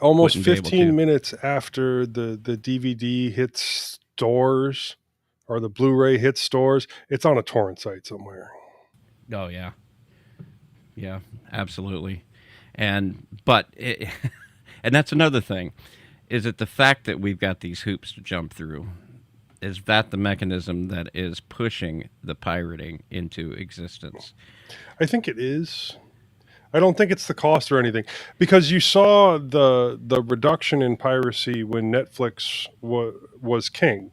S4: Almost
S3: wouldn't be able
S4: 15
S3: to.
S4: minutes after the DVD hits stores or the Blu-ray hits stores, it's on a torrent site somewhere.
S3: Oh yeah, yeah, absolutely. But and that's another thing. Is it the fact that we've got these hoops to jump through? Is that the mechanism that is pushing the pirating into existence?
S4: I think it is. I don't think it's the cost or anything, because you saw the reduction in piracy when Netflix was king.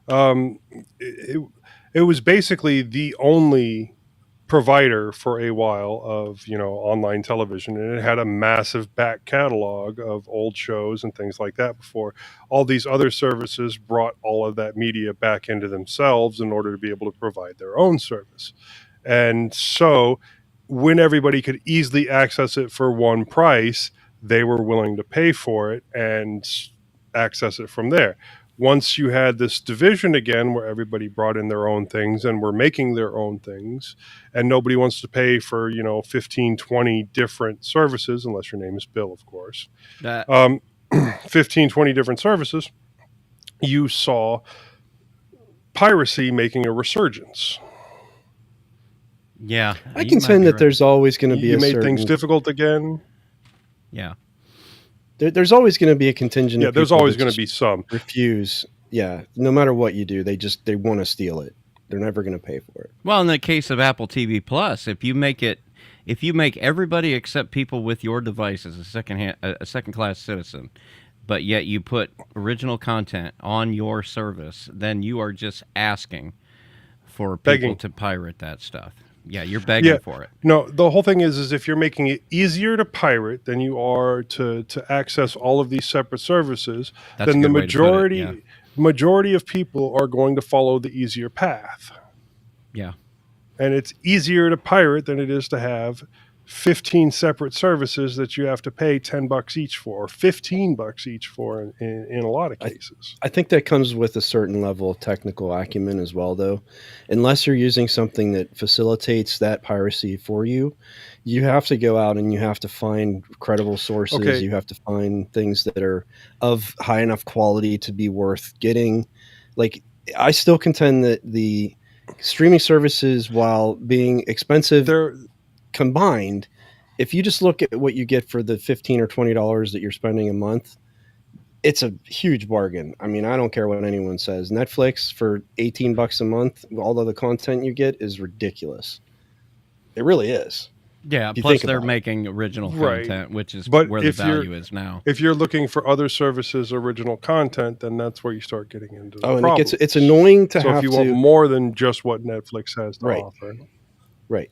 S4: It was basically the only provider for a while of online television, and it had a massive back catalog of old shows and things like that before all these other services brought all of that media back into themselves in order to be able to provide their own service. And so when everybody could easily access it for one price, they were willing to pay for it and access it from there. Once you had this division again where everybody brought in their own things and were making their own things, and nobody wants to pay for 15, 20 different services, unless your name is Bill, of course, 15, 20 different services, you saw piracy making a resurgence.
S3: Yeah,
S2: I contend that
S3: right.
S2: there's always going to be
S4: You
S2: a
S4: made
S2: certain...
S4: things difficult again.
S3: Yeah.
S2: There's always going to be a contingent.
S4: Yeah,
S2: of
S4: there's
S2: people
S4: always
S2: that
S4: going to
S2: just
S4: be some.
S2: refuse. Yeah, no matter what you do, they want to steal it. They're never going to pay for it.
S3: Well, in the case of Apple TV Plus, if you make everybody except people with your device as a second class citizen, but yet you put original content on your service, then you are just asking for people to pirate that stuff. Yeah, you're begging for it.
S4: No, the whole thing is if you're making it easier to pirate than you are to access all of these separate services,
S3: That's
S4: then
S3: a
S4: the
S3: good way to put it,
S4: majority of people are going to follow the easier path.
S3: Yeah.
S4: And it's easier to pirate than it is to have 15 separate services that you have to pay $10 each for, or $15 each for in a lot of cases.
S2: I think that comes with a certain level of technical acumen as well, though. Unless you're using something that facilitates that piracy for you, you have to go out and you have to find credible sources.
S4: Okay.
S2: You have to find things that are of high enough quality to be worth getting. Like, I still contend that the streaming services, while being expensive, combined, if you just look at what you get for the $15 or $20 that you're spending a month, it's a huge bargain. I mean, I don't care what anyone says. Netflix for $18 a month, all of the content you get is ridiculous. It really is.
S3: Yeah, plus they're making original content, which is where the value is now.
S4: If you're looking for other services' original content, then that's where you start getting into the problems.
S2: And it's annoying to have to...
S4: So if you want more than just what Netflix has to offer.
S2: Right.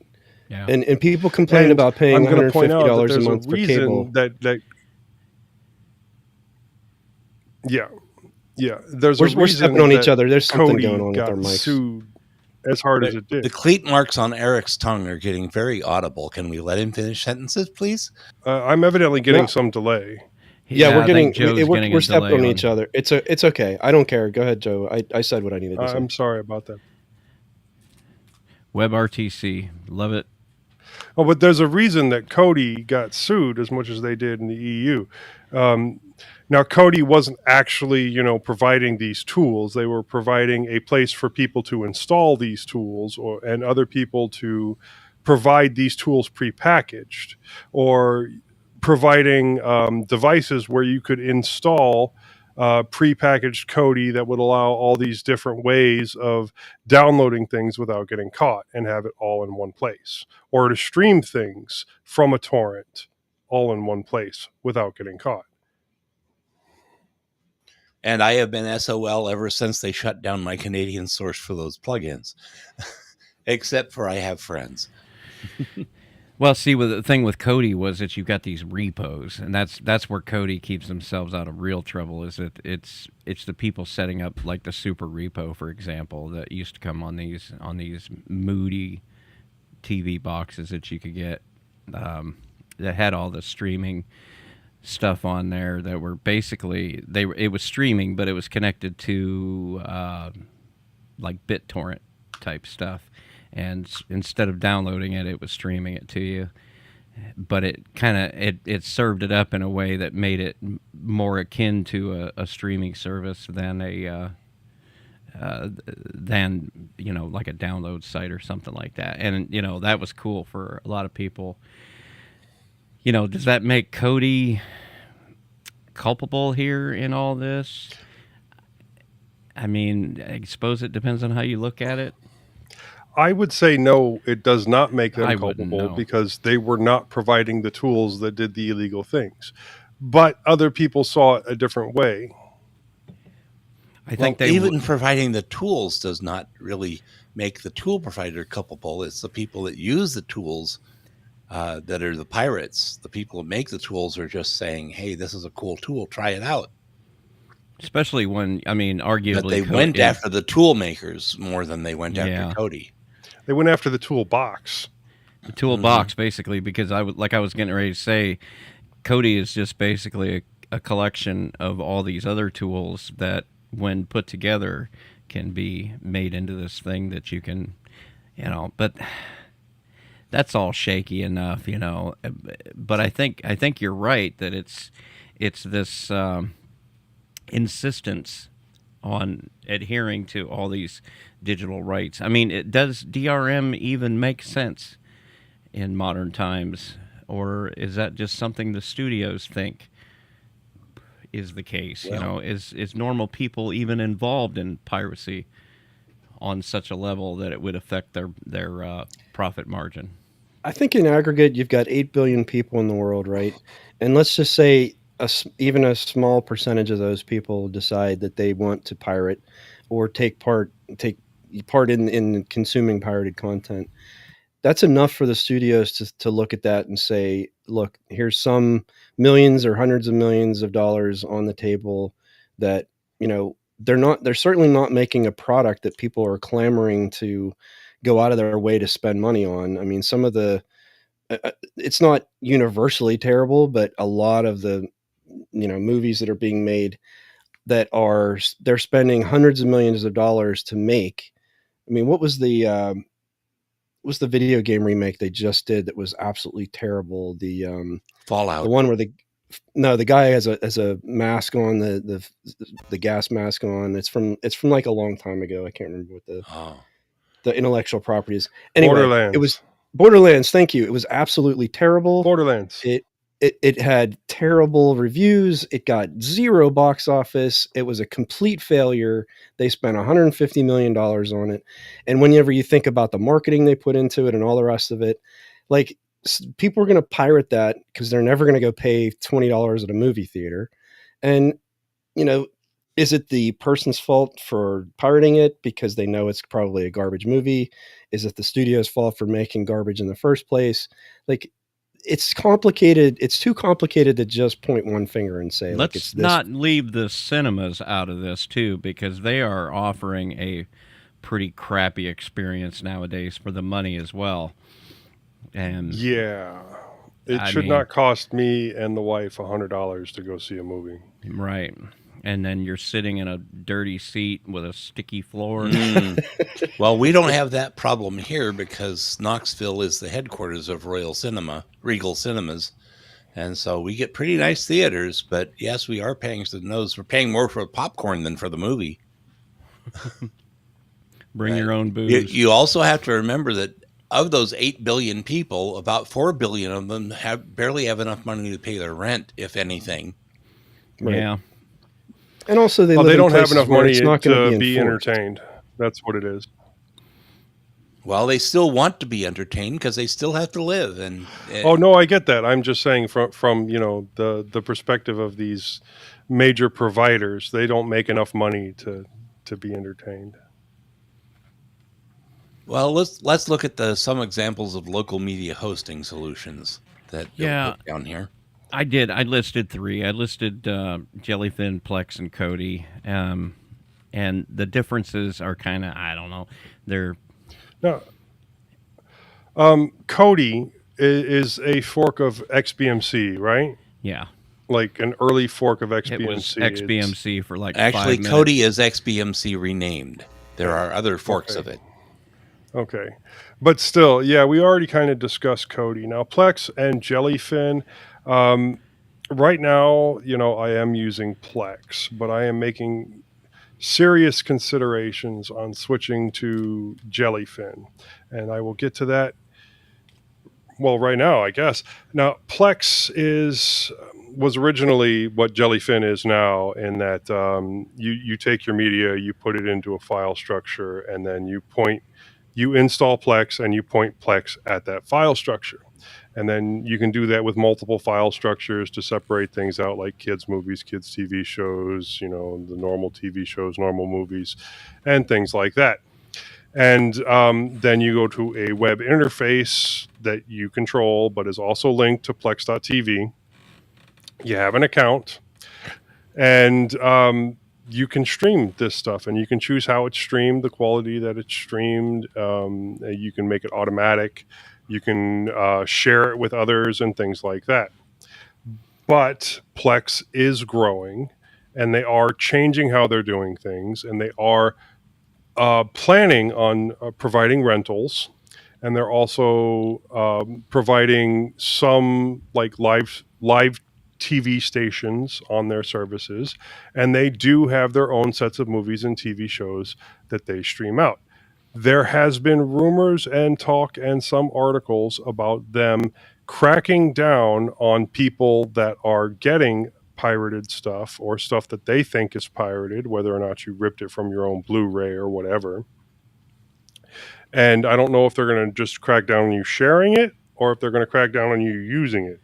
S3: Yeah.
S2: And people complain about paying $150 a month for cable.
S4: There's
S2: we're stepping on each other. There's something going on with our mics.
S4: Sued as hard as it did.
S1: The cleat marks on Eric's tongue are getting very audible. Can we let him finish sentences, please?
S4: I'm evidently getting some delay.
S2: Yeah,
S3: I think Joe's getting
S2: we're
S3: a
S2: stepping
S3: delay
S2: on each other. It's okay. I don't care. Go ahead, Joe. I said what I needed to say.
S4: I'm sorry about that.
S3: WebRTC. Love it.
S4: Oh, but there's a reason that Kodi got sued as much as they did in the EU. Now, Kodi wasn't actually, providing these tools. They were providing a place for people to install these tools, and other people to provide these tools prepackaged, or providing devices where you could install prepackaged Kodi that would allow all these different ways of downloading things without getting caught, and have it all in one place, or to stream things from a torrent all in one place without getting caught.
S1: And I have been SOL ever since they shut down my Canadian source for those plugins. Except for I have friends.
S3: Well, see, the thing with Kodi was that you've got these repos, and that's where Kodi keeps themselves out of real trouble. Is that it's the people setting up like the super repo, for example, that used to come on these Moody TV boxes that you could get, that had all the streaming stuff on there that were basically it was streaming, but it was connected to like BitTorrent type stuff. And instead of downloading it, it was streaming it to you. But it kind of it served it up in a way that made it more akin to a streaming service than like a download site or something like that. And that was cool for a lot of people. Does that make Kodi culpable here in all this? I mean, I suppose it depends on how you look at it.
S4: I would say no, it does not make them
S3: I
S4: culpable, because they were not providing the tools that did the illegal things. But other people saw it a different way.
S3: I think
S1: even providing the tools does not really make the tool provider culpable. It's the people that use the tools that are the pirates. The people that make the tools are just saying, hey, this is a cool tool, try it out.
S3: Especially when, arguably...
S1: But they went after the tool makers more than they went after Kodi.
S4: They went after the toolbox.
S3: The toolbox, basically, because I was getting ready to say, Kodi is just basically a collection of all these other tools that, when put together, can be made into this thing that you can, but that's all shaky enough, But I think you're right that it's this insistence on adhering to all these digital rights. Does DRM even make sense in modern times, or is that just something the studios think is the case? Well, is normal people even involved in piracy on such a level that it would affect their profit margin?
S2: I think in aggregate, you've got 8 billion people in the world, right? And let's just say even a small percentage of those people decide that they want to pirate or take part in consuming pirated content. That's enough for the studios to look at that and say, look, here's some millions or hundreds of millions of dollars on the table that, they're certainly not making a product that people are clamoring to go out of their way to spend money on. Some of the, it's not universally terrible, but a lot of the, movies that are being made they're spending hundreds of millions of dollars to make. What was the video game remake they just did that was absolutely terrible? The
S1: Fallout.
S2: The one where the guy has a mask on, the gas mask on. It's from like a long time ago. I can't remember what the intellectual property is. Anyway,
S4: Borderlands.
S2: It was Borderlands. Thank you. It was absolutely terrible.
S4: Borderlands.
S2: It had terrible reviews. It got 0 box office. It was a complete failure. They spent $150 million on it. And whenever you think about the marketing they put into it and all the rest of it, like, people are going to pirate that because they're never going to go pay $20 at a movie theater. And, is it the person's fault for pirating it because they know it's probably a garbage movie? Is it the studio's fault for making garbage in the first place? Like, it's complicated. It's too complicated to just point one finger and say,
S3: let's
S2: it's
S3: not leave the cinemas out of this too, because they are offering a pretty crappy experience nowadays for the money as well. And
S4: It should not cost me and the wife $100 to go see a movie.
S3: Right. And then you're sitting in a dirty seat with a sticky floor.
S1: Well, we don't have that problem here because Knoxville is the headquarters of Regal Cinemas. And so we get pretty nice theaters, but yes, we are paying to the nose. We're paying more for popcorn than for the movie.
S3: Bring your own booze.
S1: You also have to remember that of those 8 billion people, about 4 billion of them barely have enough money to pay their rent, if anything.
S2: Right.
S3: Yeah.
S2: And also they
S4: don't have enough money
S2: to
S4: be entertained. That's what it is.
S1: Well, they still want to be entertained because they still have to live. And
S4: oh no, I get that. I'm just saying from the perspective of these major providers, they don't make enough money to be entertained.
S1: Well, let's look at some examples of local media hosting solutions that you'll put down here.
S3: I did. I listed 3. I listed Jellyfin, Plex, and Kodi. And the differences are kind of, I don't know. They're...
S4: No. Kodi is a fork of XBMC, right?
S3: Yeah.
S4: Like an early fork of XBMC.
S3: It was XBMC for like
S1: actually
S3: 5 minutes.
S1: Kodi is XBMC renamed. There are other forks of it.
S4: Okay. But still, yeah, we already kind of discussed Kodi. Now, Plex and Jellyfin, right now, I am using Plex, but I am making serious considerations on switching to Jellyfin. And I will get to that, well, right now, I guess. Now, Plex was originally what Jellyfin is now, in that you take your media, you put it into a file structure, and then you install Plex and you point Plex at that file structure. And then you can do that with multiple file structures to separate things out, like kids' movies, kids' TV shows, the normal TV shows, normal movies, and things like that. And then you go to a web interface that you control, but is also linked to Plex.tv. You have an account, and you can stream this stuff, and you can choose how it's streamed, the quality that it's streamed. You can make it automatic. You can share it with others and things like that. But Plex is growing, and they are changing how they're doing things, and they are planning on providing rentals, and they're also providing some like live TV stations on their services, and they do have their own sets of movies and TV shows that they stream out. There has been rumors and talk and some articles about them cracking down on people that are getting pirated stuff or stuff that they think is pirated, whether or not you ripped it from your own Blu-ray or whatever. And I don't know if they're going to just crack down on you sharing it or if they're going to crack down on you using it.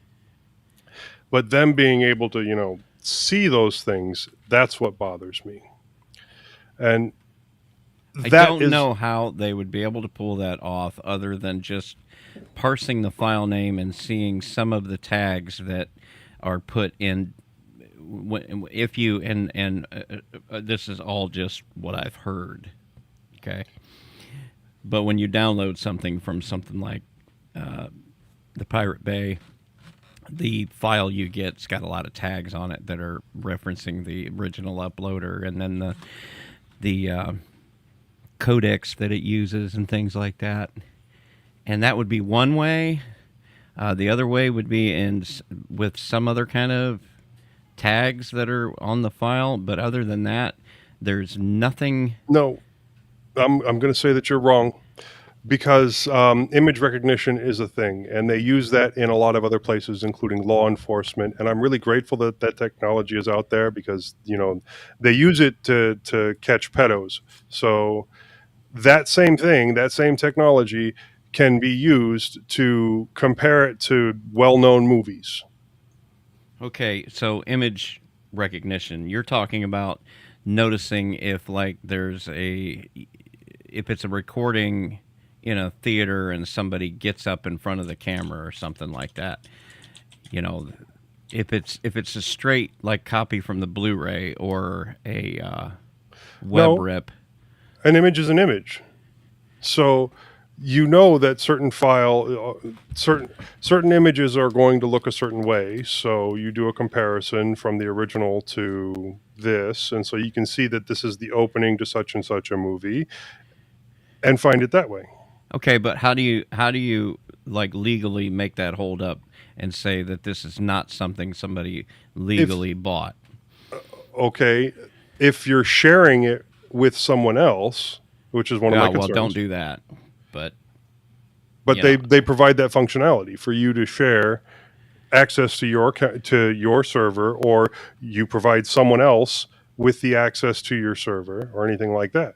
S4: But them being able to, see those things, that's what bothers me. And
S3: I don't know how they would be able to pull that off other than just parsing the file name and seeing some of the tags that are put in. If you, this is all just what I've heard, okay? But when you download something from something like the Pirate Bay, the file you get's got a lot of tags on it that are referencing the original uploader, and then the codecs that it uses and things like that. And that would be one way. The other way would be with some other kind of tags that are on the file, but other than that, there's nothing.
S4: No, I'm going to say that you're wrong, because image recognition is a thing, and they use that in a lot of other places, including law enforcement. And I'm really grateful that that technology is out there, because they use it to catch pedos. So that same thing, that same technology, can be used to compare it to well-known movies.
S3: Okay, so image recognition. You're talking about noticing if if it's a recording in a theater and somebody gets up in front of the camera or something like that. If it's a straight copy from the Blu-ray or a web rip.
S4: An image is an image. So you know that certain certain images are going to look a certain way, so you do a comparison from the original to this, and so you can see that this is the opening to such and such a movie, and find it that way.
S3: Okay, but how do you like legally make that hold up and say that this is not something somebody legally bought?
S4: Okay, if you're sharing it with someone else, which is one of my concerns.
S3: Well, don't do that. But
S4: they provide that functionality for you to share access to your server, or you provide someone else with the access to your server or anything like that.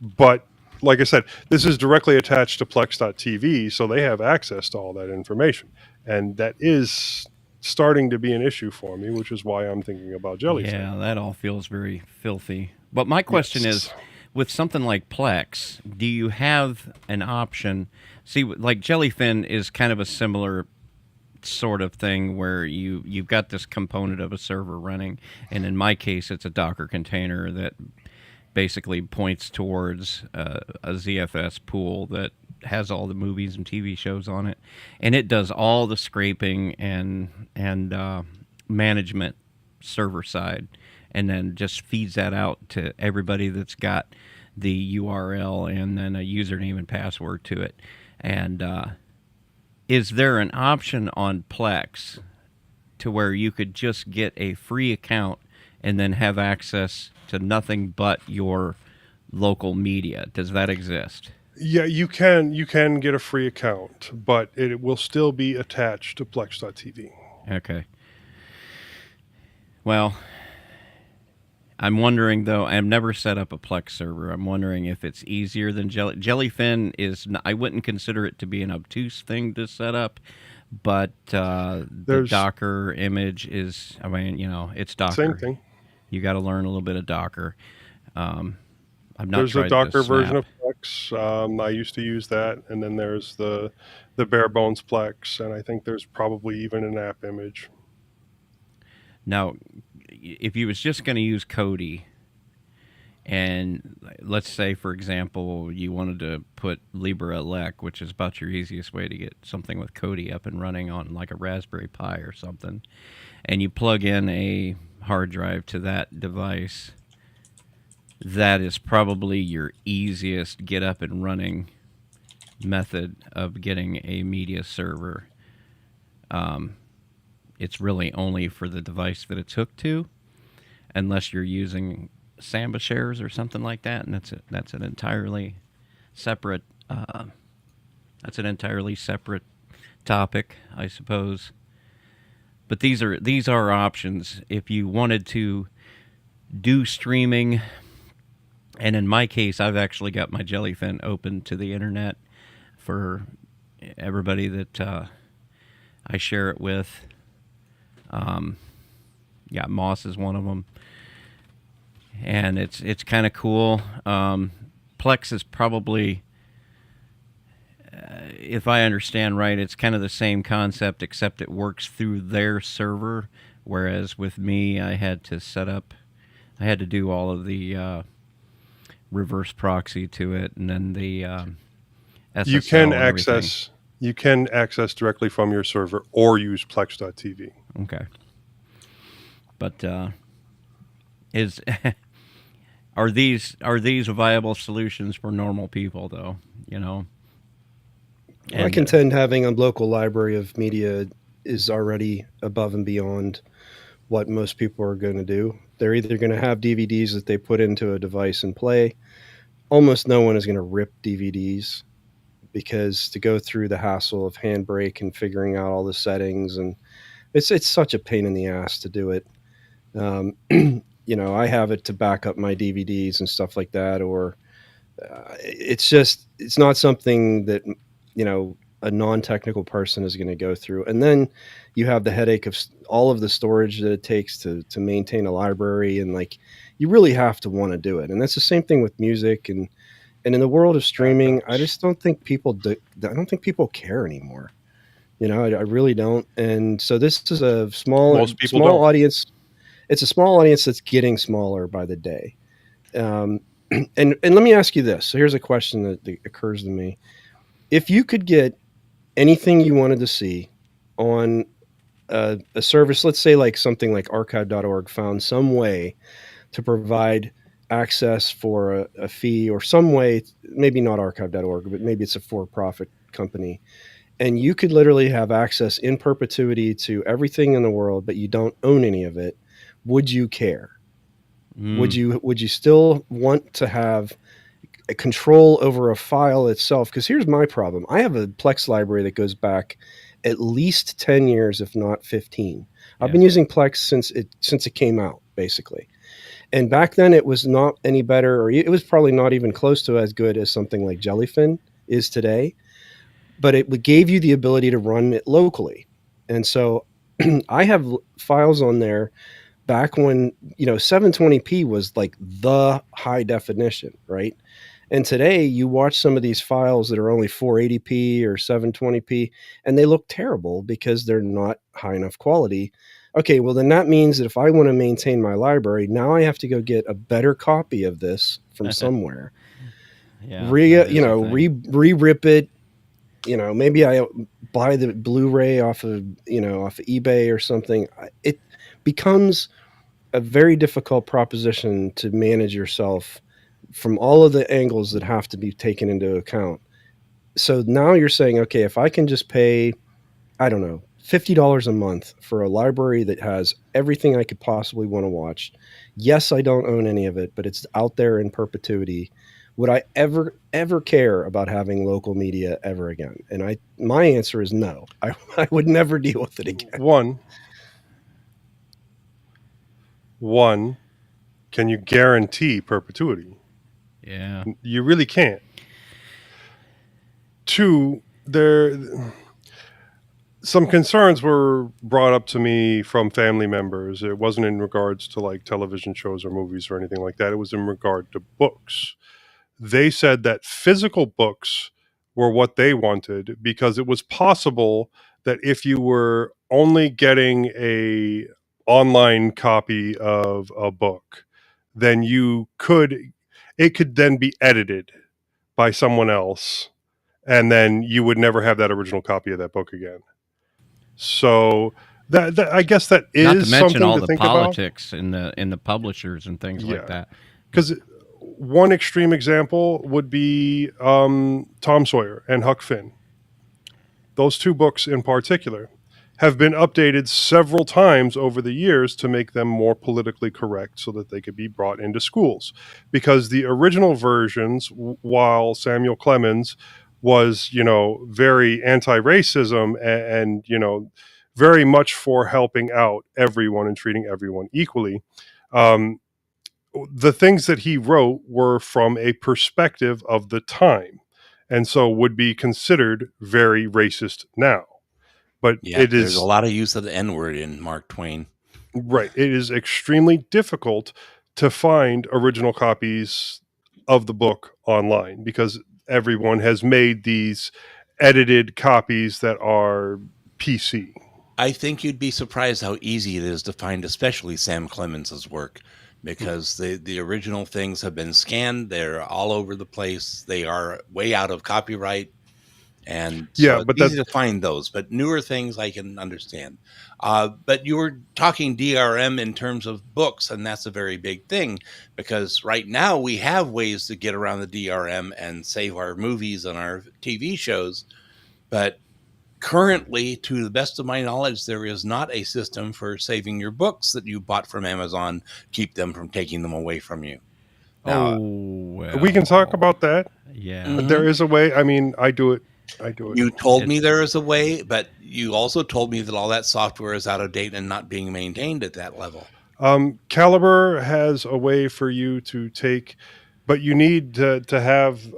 S4: But like I said, this is directly attached to Plex.tv, so they have access to all that information. And that is starting to be an issue for me, which is why I'm thinking about Jellyfin.
S3: Yeah, that all feels very filthy. But my question is, with something like Plex, do you have an option? See, like Jellyfin is kind of a similar sort of thing where you've got this component of a server running, and in my case, it's a Docker container that basically points towards a ZFS pool that has all the movies and TV shows on it, and it does all the scraping and management server side, and then just feeds that out to everybody that's got the URL and then a username and password to it. And is there an option on Plex to where you could just get a free account and then have access to nothing but your local media? Does that exist?
S4: Yeah, you can get a free account, but it will still be attached to Plex.tv.
S3: Okay. Well, I'm wondering, though, I've never set up a Plex server. I'm wondering if it's easier than Jellyfin is. I wouldn't consider it to be an obtuse thing to set up, but the Docker image is, I mean, it's Docker.
S4: Same thing.
S3: You got to learn a little bit of Docker.
S4: There's a Docker version of Plex. I used to use that, and then there's the bare bones Plex, and I think there's probably even an app image.
S3: Now, if you was just going to use Kodi, and let's say, for example, you wanted to put LibreElec, which is about your easiest way to get something with Kodi up and running on like a Raspberry Pi or something, and you plug in a hard drive to that device, that is probably your easiest get up and running method of getting a media server. It's really only for the device that it's hooked to, unless you're using Samba shares or something like that, and that's an entirely separate topic, I suppose. But these are options if you wanted to do streaming. And in my case, I've actually got my Jellyfin open to the internet for everybody that I share it with. Moss is one of them, and it's kind of cool. Plex is probably, if I understand right, it's kind of the same concept, except it works through their server, whereas with me, I had to do all of the reverse proxy to it, and then the SSL
S4: you can access directly from your server or use Plex.tv.
S3: Okay, but are these viable solutions for normal people, though?
S2: I contend having a local library of media is already above and beyond what most people are going to do. They're either going to have DVDs that they put into a device and play. Almost no one is going to rip DVDs, because to go through the hassle of Handbrake and figuring out all the settings, and it's such a pain in the ass to do it. I have it to back up my DVDs and stuff like that, or it's not something that a non-technical person is going to go through. And then you have the headache of all of the storage that it takes to maintain a library, and you really have to want to do it. And that's the same thing with music, and in the world of streaming, I just don't think people care anymore. I really don't. And so this is a small audience. It's a small audience that's getting smaller by the day. and let me ask you this. So here's a question that occurs to me. If you could get anything you wanted to see on a service, let's say like something like archive.org found some way to provide access for a fee or some way, maybe not archive.org, but maybe it's a for-profit company, and you could literally have access in perpetuity to everything in the world, but you don't own any of it, would you care? Would you still want to have a control over a file itself? Because here's my problem. I have a Plex library that goes back at least 10 years, if not 15. I've been using Plex since it came out, basically. And back then it was not any better, or it was probably not even close to as good as something like Jellyfin is today, but it gave you the ability to run it locally. And so I have files on there back when 720p was like the high definition, right? And today you watch some of these files that are only 480p or 720p, and they look terrible because they're not high enough quality. Okay, well then that means that if I want to maintain my library, now I have to go get a better copy of this from somewhere. Re-rip it. Maybe I buy the Blu-ray off of eBay or something. It becomes a very difficult proposition to manage yourself from all of the angles that have to be taken into account. So now you're saying, okay, if I can just pay, I don't know, $50 a month for a library that has everything I could possibly want to watch. Yes, I don't own any of it, but it's out there in perpetuity. Would I ever care about having local media ever again? And my answer is no. I would never deal with it again.
S4: One, can you guarantee perpetuity?
S3: Yeah.
S4: You really can't. Two, some concerns were brought up to me from family members. It wasn't in regards to like television shows or movies or anything like that. It was in regard to books. They said that physical books were what they wanted because it was possible that if you were only getting a online copy of a book, then it could then be edited by someone else, and then you would never have that original copy of that book again. So that I guess that is
S3: not to mention
S4: something
S3: all
S4: to
S3: the
S4: think
S3: politics in the publishers and things like that.
S4: Because one extreme example would be Tom Sawyer and Huck Finn. Those two books in particular have been updated several times over the years to make them more politically correct so that they could be brought into schools. Because the original versions, while Samuel Clemens was, very anti-racism and very much for helping out everyone and treating everyone equally, the things that he wrote were from a perspective of the time, and so would be considered very racist now. But
S1: there's a lot of use of the N-word in Mark Twain.
S4: Right. It is extremely difficult to find original copies of the book online because everyone has made these edited copies that are PC.
S1: I think you'd be surprised how easy it is to find, especially Sam Clemens's work, because the original things have been scanned. They're all over the place. They are way out of copyright. And so it's easy to find those, but newer things I can understand. But you were talking DRM in terms of books, and that's a very big thing because right now we have ways to get around the DRM and save our movies and our TV shows. But currently, to the best of my knowledge, there is not a system for saving your books that you bought from Amazon, keep them from taking them away from you.
S4: Now, we can talk about that.
S3: Yeah.
S4: There is a way. I mean, I do it.
S1: You told me there is a way, but you also told me that all that software is out of date and not being maintained at that level.
S4: Calibre has a way for you to take, but you need to have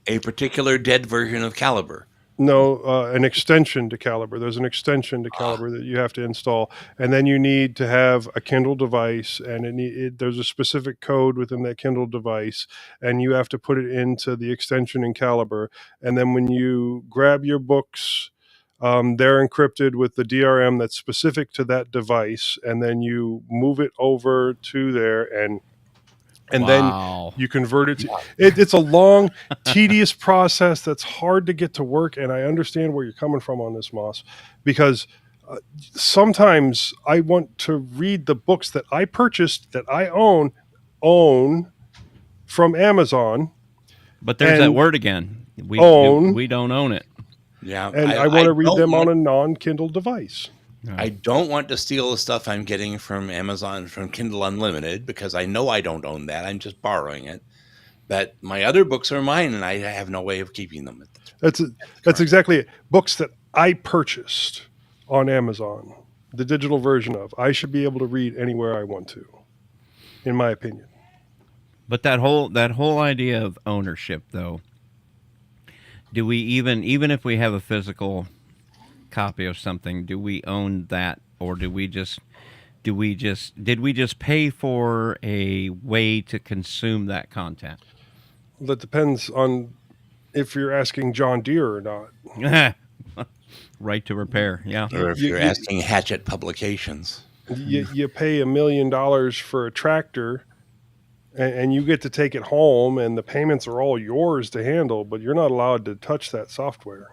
S1: a particular dead version of Calibre.
S4: No, an extension to Calibre. There's an extension to Calibre that you have to install, and then you need to have a Kindle device, and there's a specific code within that Kindle device, and you have to put it into the extension in Calibre, and then when you grab your books, they're encrypted with the DRM that's specific to that device, and then you move it over to there, and And then you convert it to it's a long, tedious process that's hard to get to work. And I understand where you're coming from on this, Moss, because sometimes I want to read the books that I purchased, that I own from Amazon.
S3: But there's that word again. We don't own it.
S1: Yeah,
S4: and I want to read them on a non-Kindle device.
S1: I don't want to steal the stuff I'm getting from Amazon from Kindle Unlimited, because I know I don't own that. I'm just borrowing it. But my other books are mine, and I have no way of keeping them.
S4: That's exactly it. Books that I purchased on Amazon, the digital version of, I should be able to read anywhere I want to, in my opinion.
S3: But that whole idea of ownership, though, do we even if we have a physical copy of something, do we own that, or did we just pay for a way to consume that content?
S4: That depends on if you're asking John Deere or not.
S3: Right to repair, yeah.
S1: Or if you're asking Hatchet Publications.
S4: You pay $1 million for a tractor, and you get to take it home, and the payments are all yours to handle, but you're not allowed to touch that software.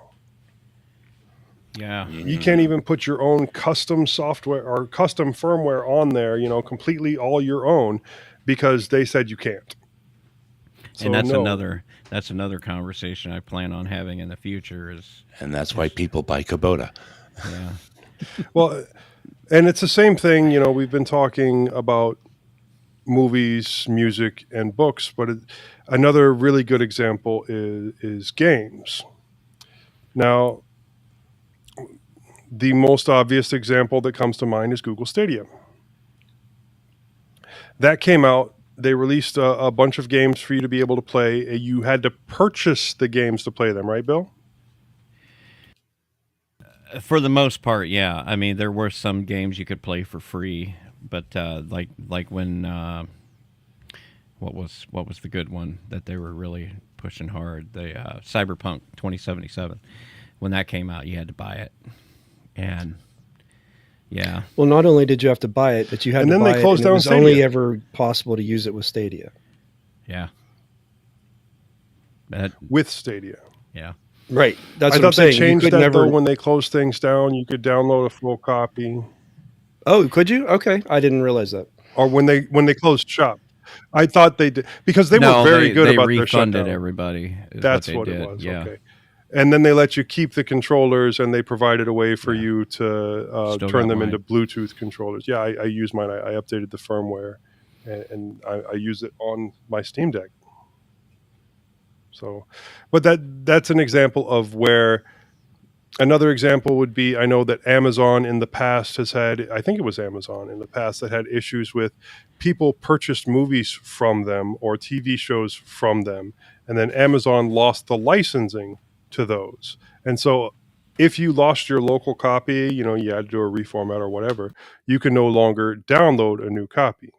S3: Yeah.
S4: You can't even put your own custom software or custom firmware on there, completely all your own, because they said you can't. So
S3: and that's another conversation I plan on having in the future.
S1: And that's why people buy Kubota.
S3: Yeah.
S4: Well, and it's the same thing, we've been talking about movies, music, and books, but another really good example is games. Now, the most obvious example that comes to mind is Google Stadia. That came out. They released a bunch of games for you to be able to play. You had to purchase the games to play them, right, Bill?
S3: For the most part, yeah. I mean, there were some games you could play for free, but like when what was the good one that they were really pushing hard? The Cyberpunk 2077. When that came out, you had to buy it. And yeah.
S2: Well, not only did you have to buy it, but you had to buy it, and it was only ever possible to use it with Stadia.
S3: Yeah.
S4: With Stadia.
S3: Yeah.
S2: Right. That's what
S4: I
S2: I'm
S4: thought they
S2: saying.
S4: changed that though when they closed things down. You could download a full copy.
S2: Oh, could you? Okay, I didn't realize that.
S4: Or when they closed shop. I thought they did, because they were very good about their shutdown.
S3: They refunded everybody.
S4: That's what it was. Yeah. Okay. And then they let you keep the controllers, and they provided a way for you to turn them into Bluetooth controllers. Yeah, I use mine. I updated the firmware, and I use it on my Steam Deck. So, but that's an example of where. Another example would be, I know that Amazon in the past has had, I think it was Amazon in the past that had issues with people purchased movies from them or TV shows from them, and then Amazon lost the licensing to those. And so if you lost your local copy, you had to do a reformat or whatever, you can no longer download a new copy.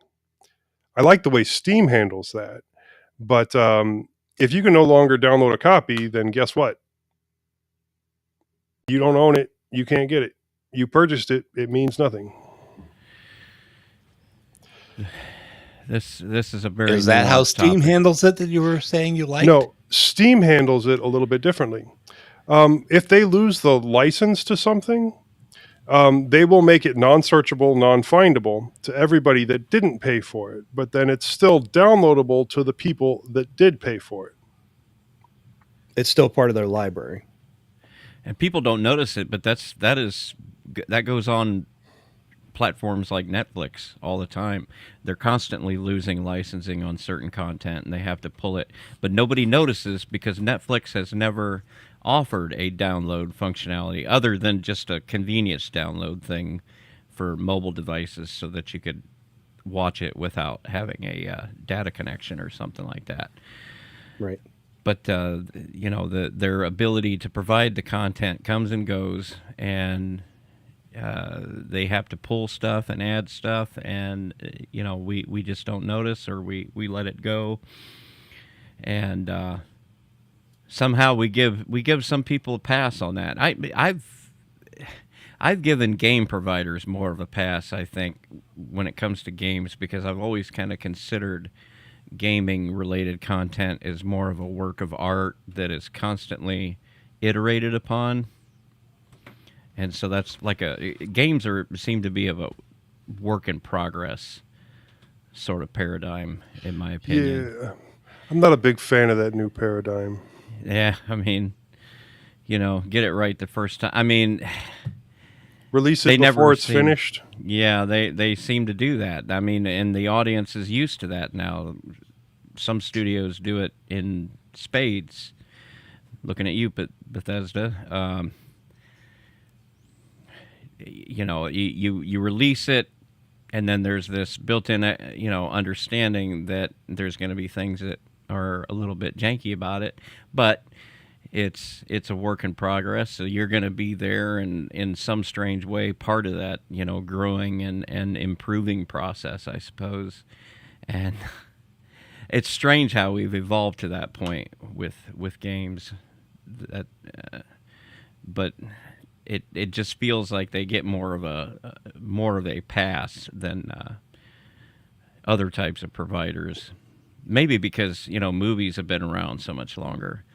S4: I like the way Steam handles that, but if you can no longer download a copy, then guess what? You don't own it. You can't get it. You purchased it. It means nothing.
S3: This is a very.
S1: Is that how Steam handles it that you were saying you liked?
S4: No, Steam handles it a little bit differently. If they lose the license to something, they will make it non-searchable, non-findable to everybody that didn't pay for it. But then it's still downloadable to the people that did pay for it.
S2: It's still part of their library.
S3: And people don't notice it, but that goes on platforms like Netflix all the time. They're constantly losing licensing on certain content, and they have to pull it. But nobody notices because Netflix has never offered a download functionality other than just a convenience download thing for mobile devices so that you could watch it without having a data connection or something like that.
S2: Right.
S3: But, their ability to provide the content comes and goes, and they have to pull stuff and add stuff, and, we just don't notice, or we let it go. And somehow we give some people a pass on that. I've given game providers more of a pass, I think, when it comes to games, because I've always kind of considered gaming related content is more of a work of art that is constantly iterated upon. And so that's like games seem to be of a work in progress sort of paradigm, in my opinion.
S4: Yeah, I'm not a big fan of that new paradigm.
S3: Yeah, I mean, get it right the first time. I mean,
S4: Release
S3: they
S4: it
S3: never
S4: before it's
S3: seem-
S4: finished.
S3: yeah, they seem to do that. I mean, and the audience is used to that now. Some studios do it in spades. Looking at you, Bethesda. You release it, and then there's this built-in understanding that there's going to be things that are a little bit janky about it, but it's a work in progress. So you're going to be there, and in some strange way, part of that growing and improving process, I suppose. And it's strange how we've evolved to that point with games. But it just feels like they get more of a pass than other types of providers. Maybe because movies have been around so much longer,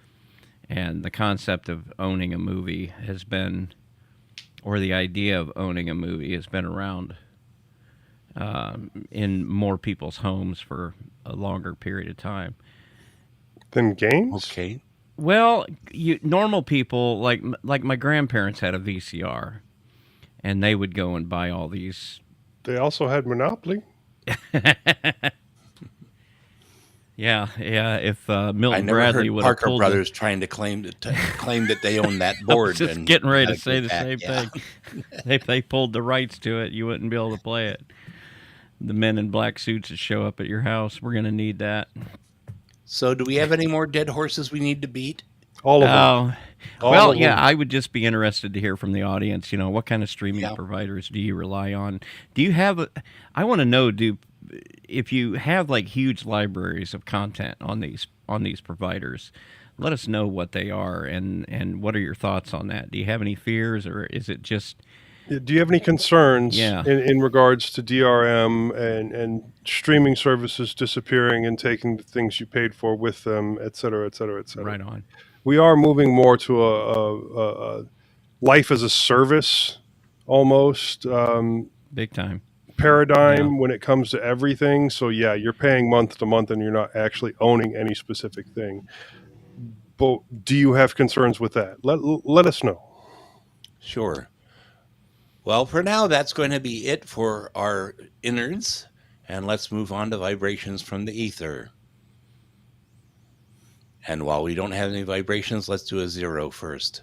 S3: and the concept of owning a movie has been, or the idea of owning a movie has been around in more people's homes for a longer period of time.
S4: Then games?
S1: Okay.
S3: Well, normal people like my grandparents had a VCR, and they would go and buy all these.
S4: They also had Monopoly.
S3: Yeah. If Milton
S1: I never
S3: Bradley
S1: heard
S3: would have
S1: Parker
S3: pulled
S1: Brothers trying to claim that they own that
S3: I
S1: board.
S3: was just
S1: and
S3: getting ready to
S1: gotta
S3: say
S1: get
S3: the
S1: back,
S3: same
S1: yeah.
S3: thing. If they pulled the rights to it, you wouldn't be able to play it. The men in black suits that show up at your house, we're gonna need that.
S1: So, do we have any more dead horses we need to beat?
S4: All of them.
S3: Oh,
S4: All
S3: well,
S4: of
S3: yeah,
S4: them.
S3: I would just be interested to hear from the audience. What kind of streaming
S1: Yeah.
S3: providers do you rely on? Do you have I want to know, if you have like huge libraries of content on these providers, let us know what they are and what are your thoughts on that? Do you have any fears, or is it just
S4: Do you have any concerns
S3: Yeah.
S4: in regards to DRM and streaming services disappearing and taking the things you paid for with them, et cetera, et cetera, et cetera?
S3: right on?
S4: We are moving more to a life as a service almost
S3: Big time.
S4: paradigm
S3: Yeah.
S4: when it comes to everything. So yeah, you're paying month to month and you're not actually owning any specific thing. But do you have concerns with that? Let us know.
S1: Sure. Well, for now, that's going to be it for our innards. And let's move on to vibrations from the ether. And while we don't have any vibrations, let's do a 0 first.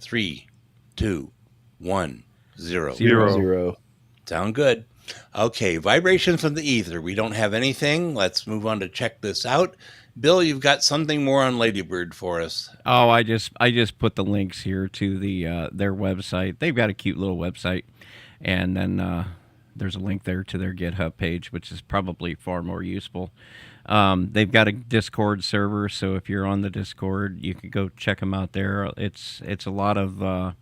S1: 3, 2, 1, 0.
S4: Zero.
S2: 0.
S1: Sound good. Okay, vibrations from the ether. We don't have anything. Let's move on to check this out. Bill, you've got something more on Ladybird for us.
S3: Oh, I just put the links here to their website. They've got a cute little website, and then there's a link there to their GitHub page, which is probably far more useful. They've got a Discord server, so if you're on the Discord, you can go check them out there. It's a lot of.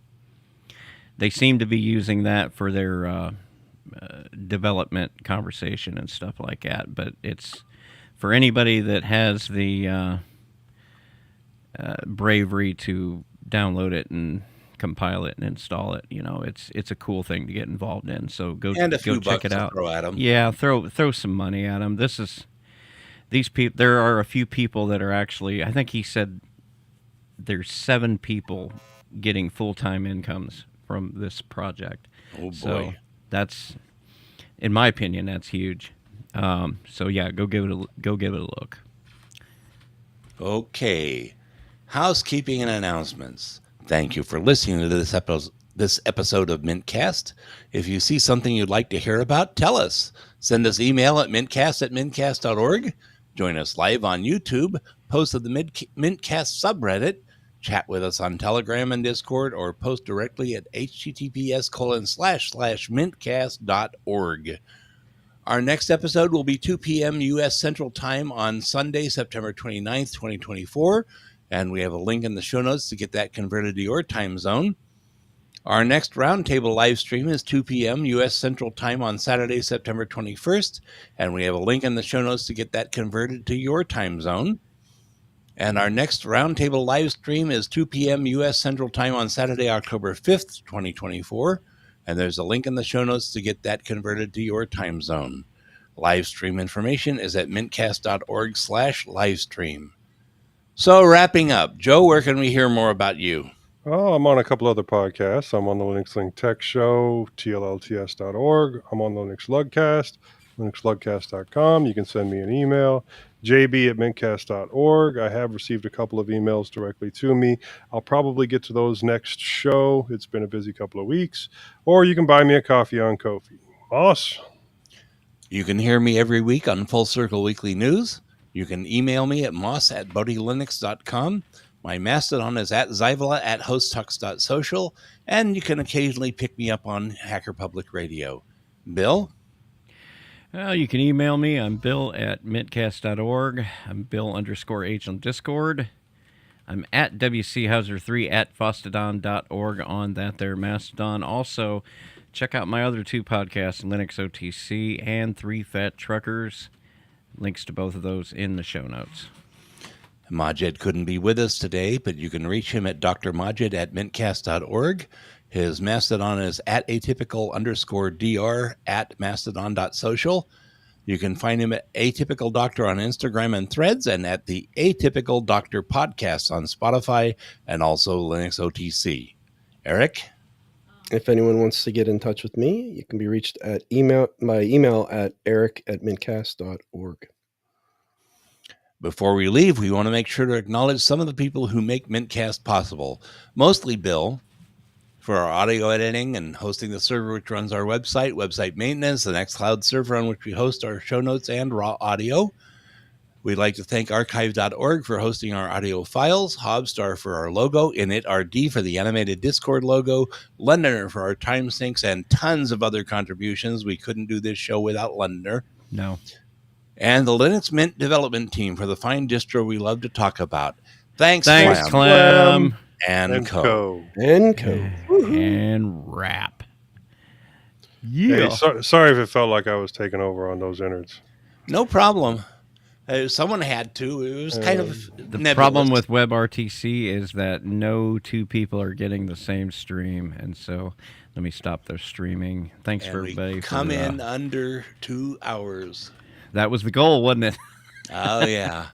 S3: They seem to be using that for their development conversation and stuff like that, but it's for anybody that has the bravery to download it and compile it and install it. It's a cool thing to get involved in. So go
S1: And a few
S3: go check
S1: bucks
S3: it
S1: to
S3: out.
S1: throw at 'em.
S3: Yeah, throw some money at them. These people. There are a few people that are actually. I think he said there's 7 people getting full-time incomes from this project.
S1: Oh, boy.
S3: So that's, in my opinion, that's huge. So yeah, go give it a look.
S1: Okay. Housekeeping and announcements. Thank you for listening to this episode of mintCast. If you see something you'd like to hear about, tell us. Send us email at mintcast@mintcast.org. Join us live on YouTube. Post to the mintcast subreddit. Chat with us on Telegram and Discord, or post directly at https://mintcast.org. Our next episode will be 2 p.m. U.S. Central Time on Sunday, September 29th, 2024. And we have a link in the show notes to get that converted to your time zone. Our next roundtable live stream is 2 p.m. U.S. Central Time on Saturday, September 21st, and we have a link in the show notes to get that converted to your time zone. And our next roundtable live stream is 2 p.m. U.S. Central Time on Saturday, October 5th, 2024, and there's a link in the show notes to get that converted to your time zone. Live stream information is at mintcast.org/livestream. So wrapping up, Joe, where can we hear more about you?
S4: Oh, I'm on a couple other podcasts. I'm on the Linux Link Tech Show, tllts.org. I'm on the Linux Lugcast, linuxlugcast.com. You can send me an email, jb@mintcast.org. I have received a couple of emails directly to me. I'll probably get to those next show. It's been a busy couple of weeks. Or you can buy me a coffee on Ko-fi. Moss?
S1: You can hear me every week on Full Circle Weekly News. You can email me at moss@bodhilinux.com. My Mastodon is at Zyvala@hosttux.social, and you can occasionally pick me up on Hacker Public Radio. Bill?
S3: Well, you can email me. I'm bill@mintcast.org. I'm bill_H on Discord. I'm at WCHauser3 at fostodon.org on that there Mastodon. Also, check out my other two podcasts, Linux OTC and Three Fat Truckers. Links to both of those in the show notes.
S1: Majid couldn't be with us today, but you can reach him at drmajid@mintcast.org. His Mastodon is at atypical_dr at mastodon.social. You can find him at Atypical Doctor on Instagram and Threads, and at the Atypical Doctor podcast on Spotify and also Linux OTC. Eric?
S2: If anyone wants to get in touch with me, you can be reached at my email at eric@mintcast.org.
S1: Before we leave, we want to make sure to acknowledge some of the people who make mintCast possible. Mostly Bill, for our audio editing and hosting the server which runs our website maintenance, the Nextcloud server on which we host our show notes and raw audio. We'd like to thank archive.org for hosting our audio files, Hobstar for our logo, InitRD for the animated Discord logo, Londoner for our time syncs, and tons of other contributions. We couldn't do this show without Londoner.
S3: No.
S1: And the Linux Mint development team for the fine distro we love to talk about. Thanks
S3: Clam.
S1: And Co.
S2: And Co.
S3: And Rap. Yeah.
S4: Hey, sorry if it felt like I was taking over on those innards.
S1: No problem. Someone had to. It was kind of
S3: The
S1: nebulous.
S3: problem with WebRTC is that no two people are getting the same stream, and so let me stop their streaming. Thanks
S1: and
S3: for everybody.
S1: We come in under 2 hours.
S3: That was the goal, wasn't it?
S1: Oh, yeah.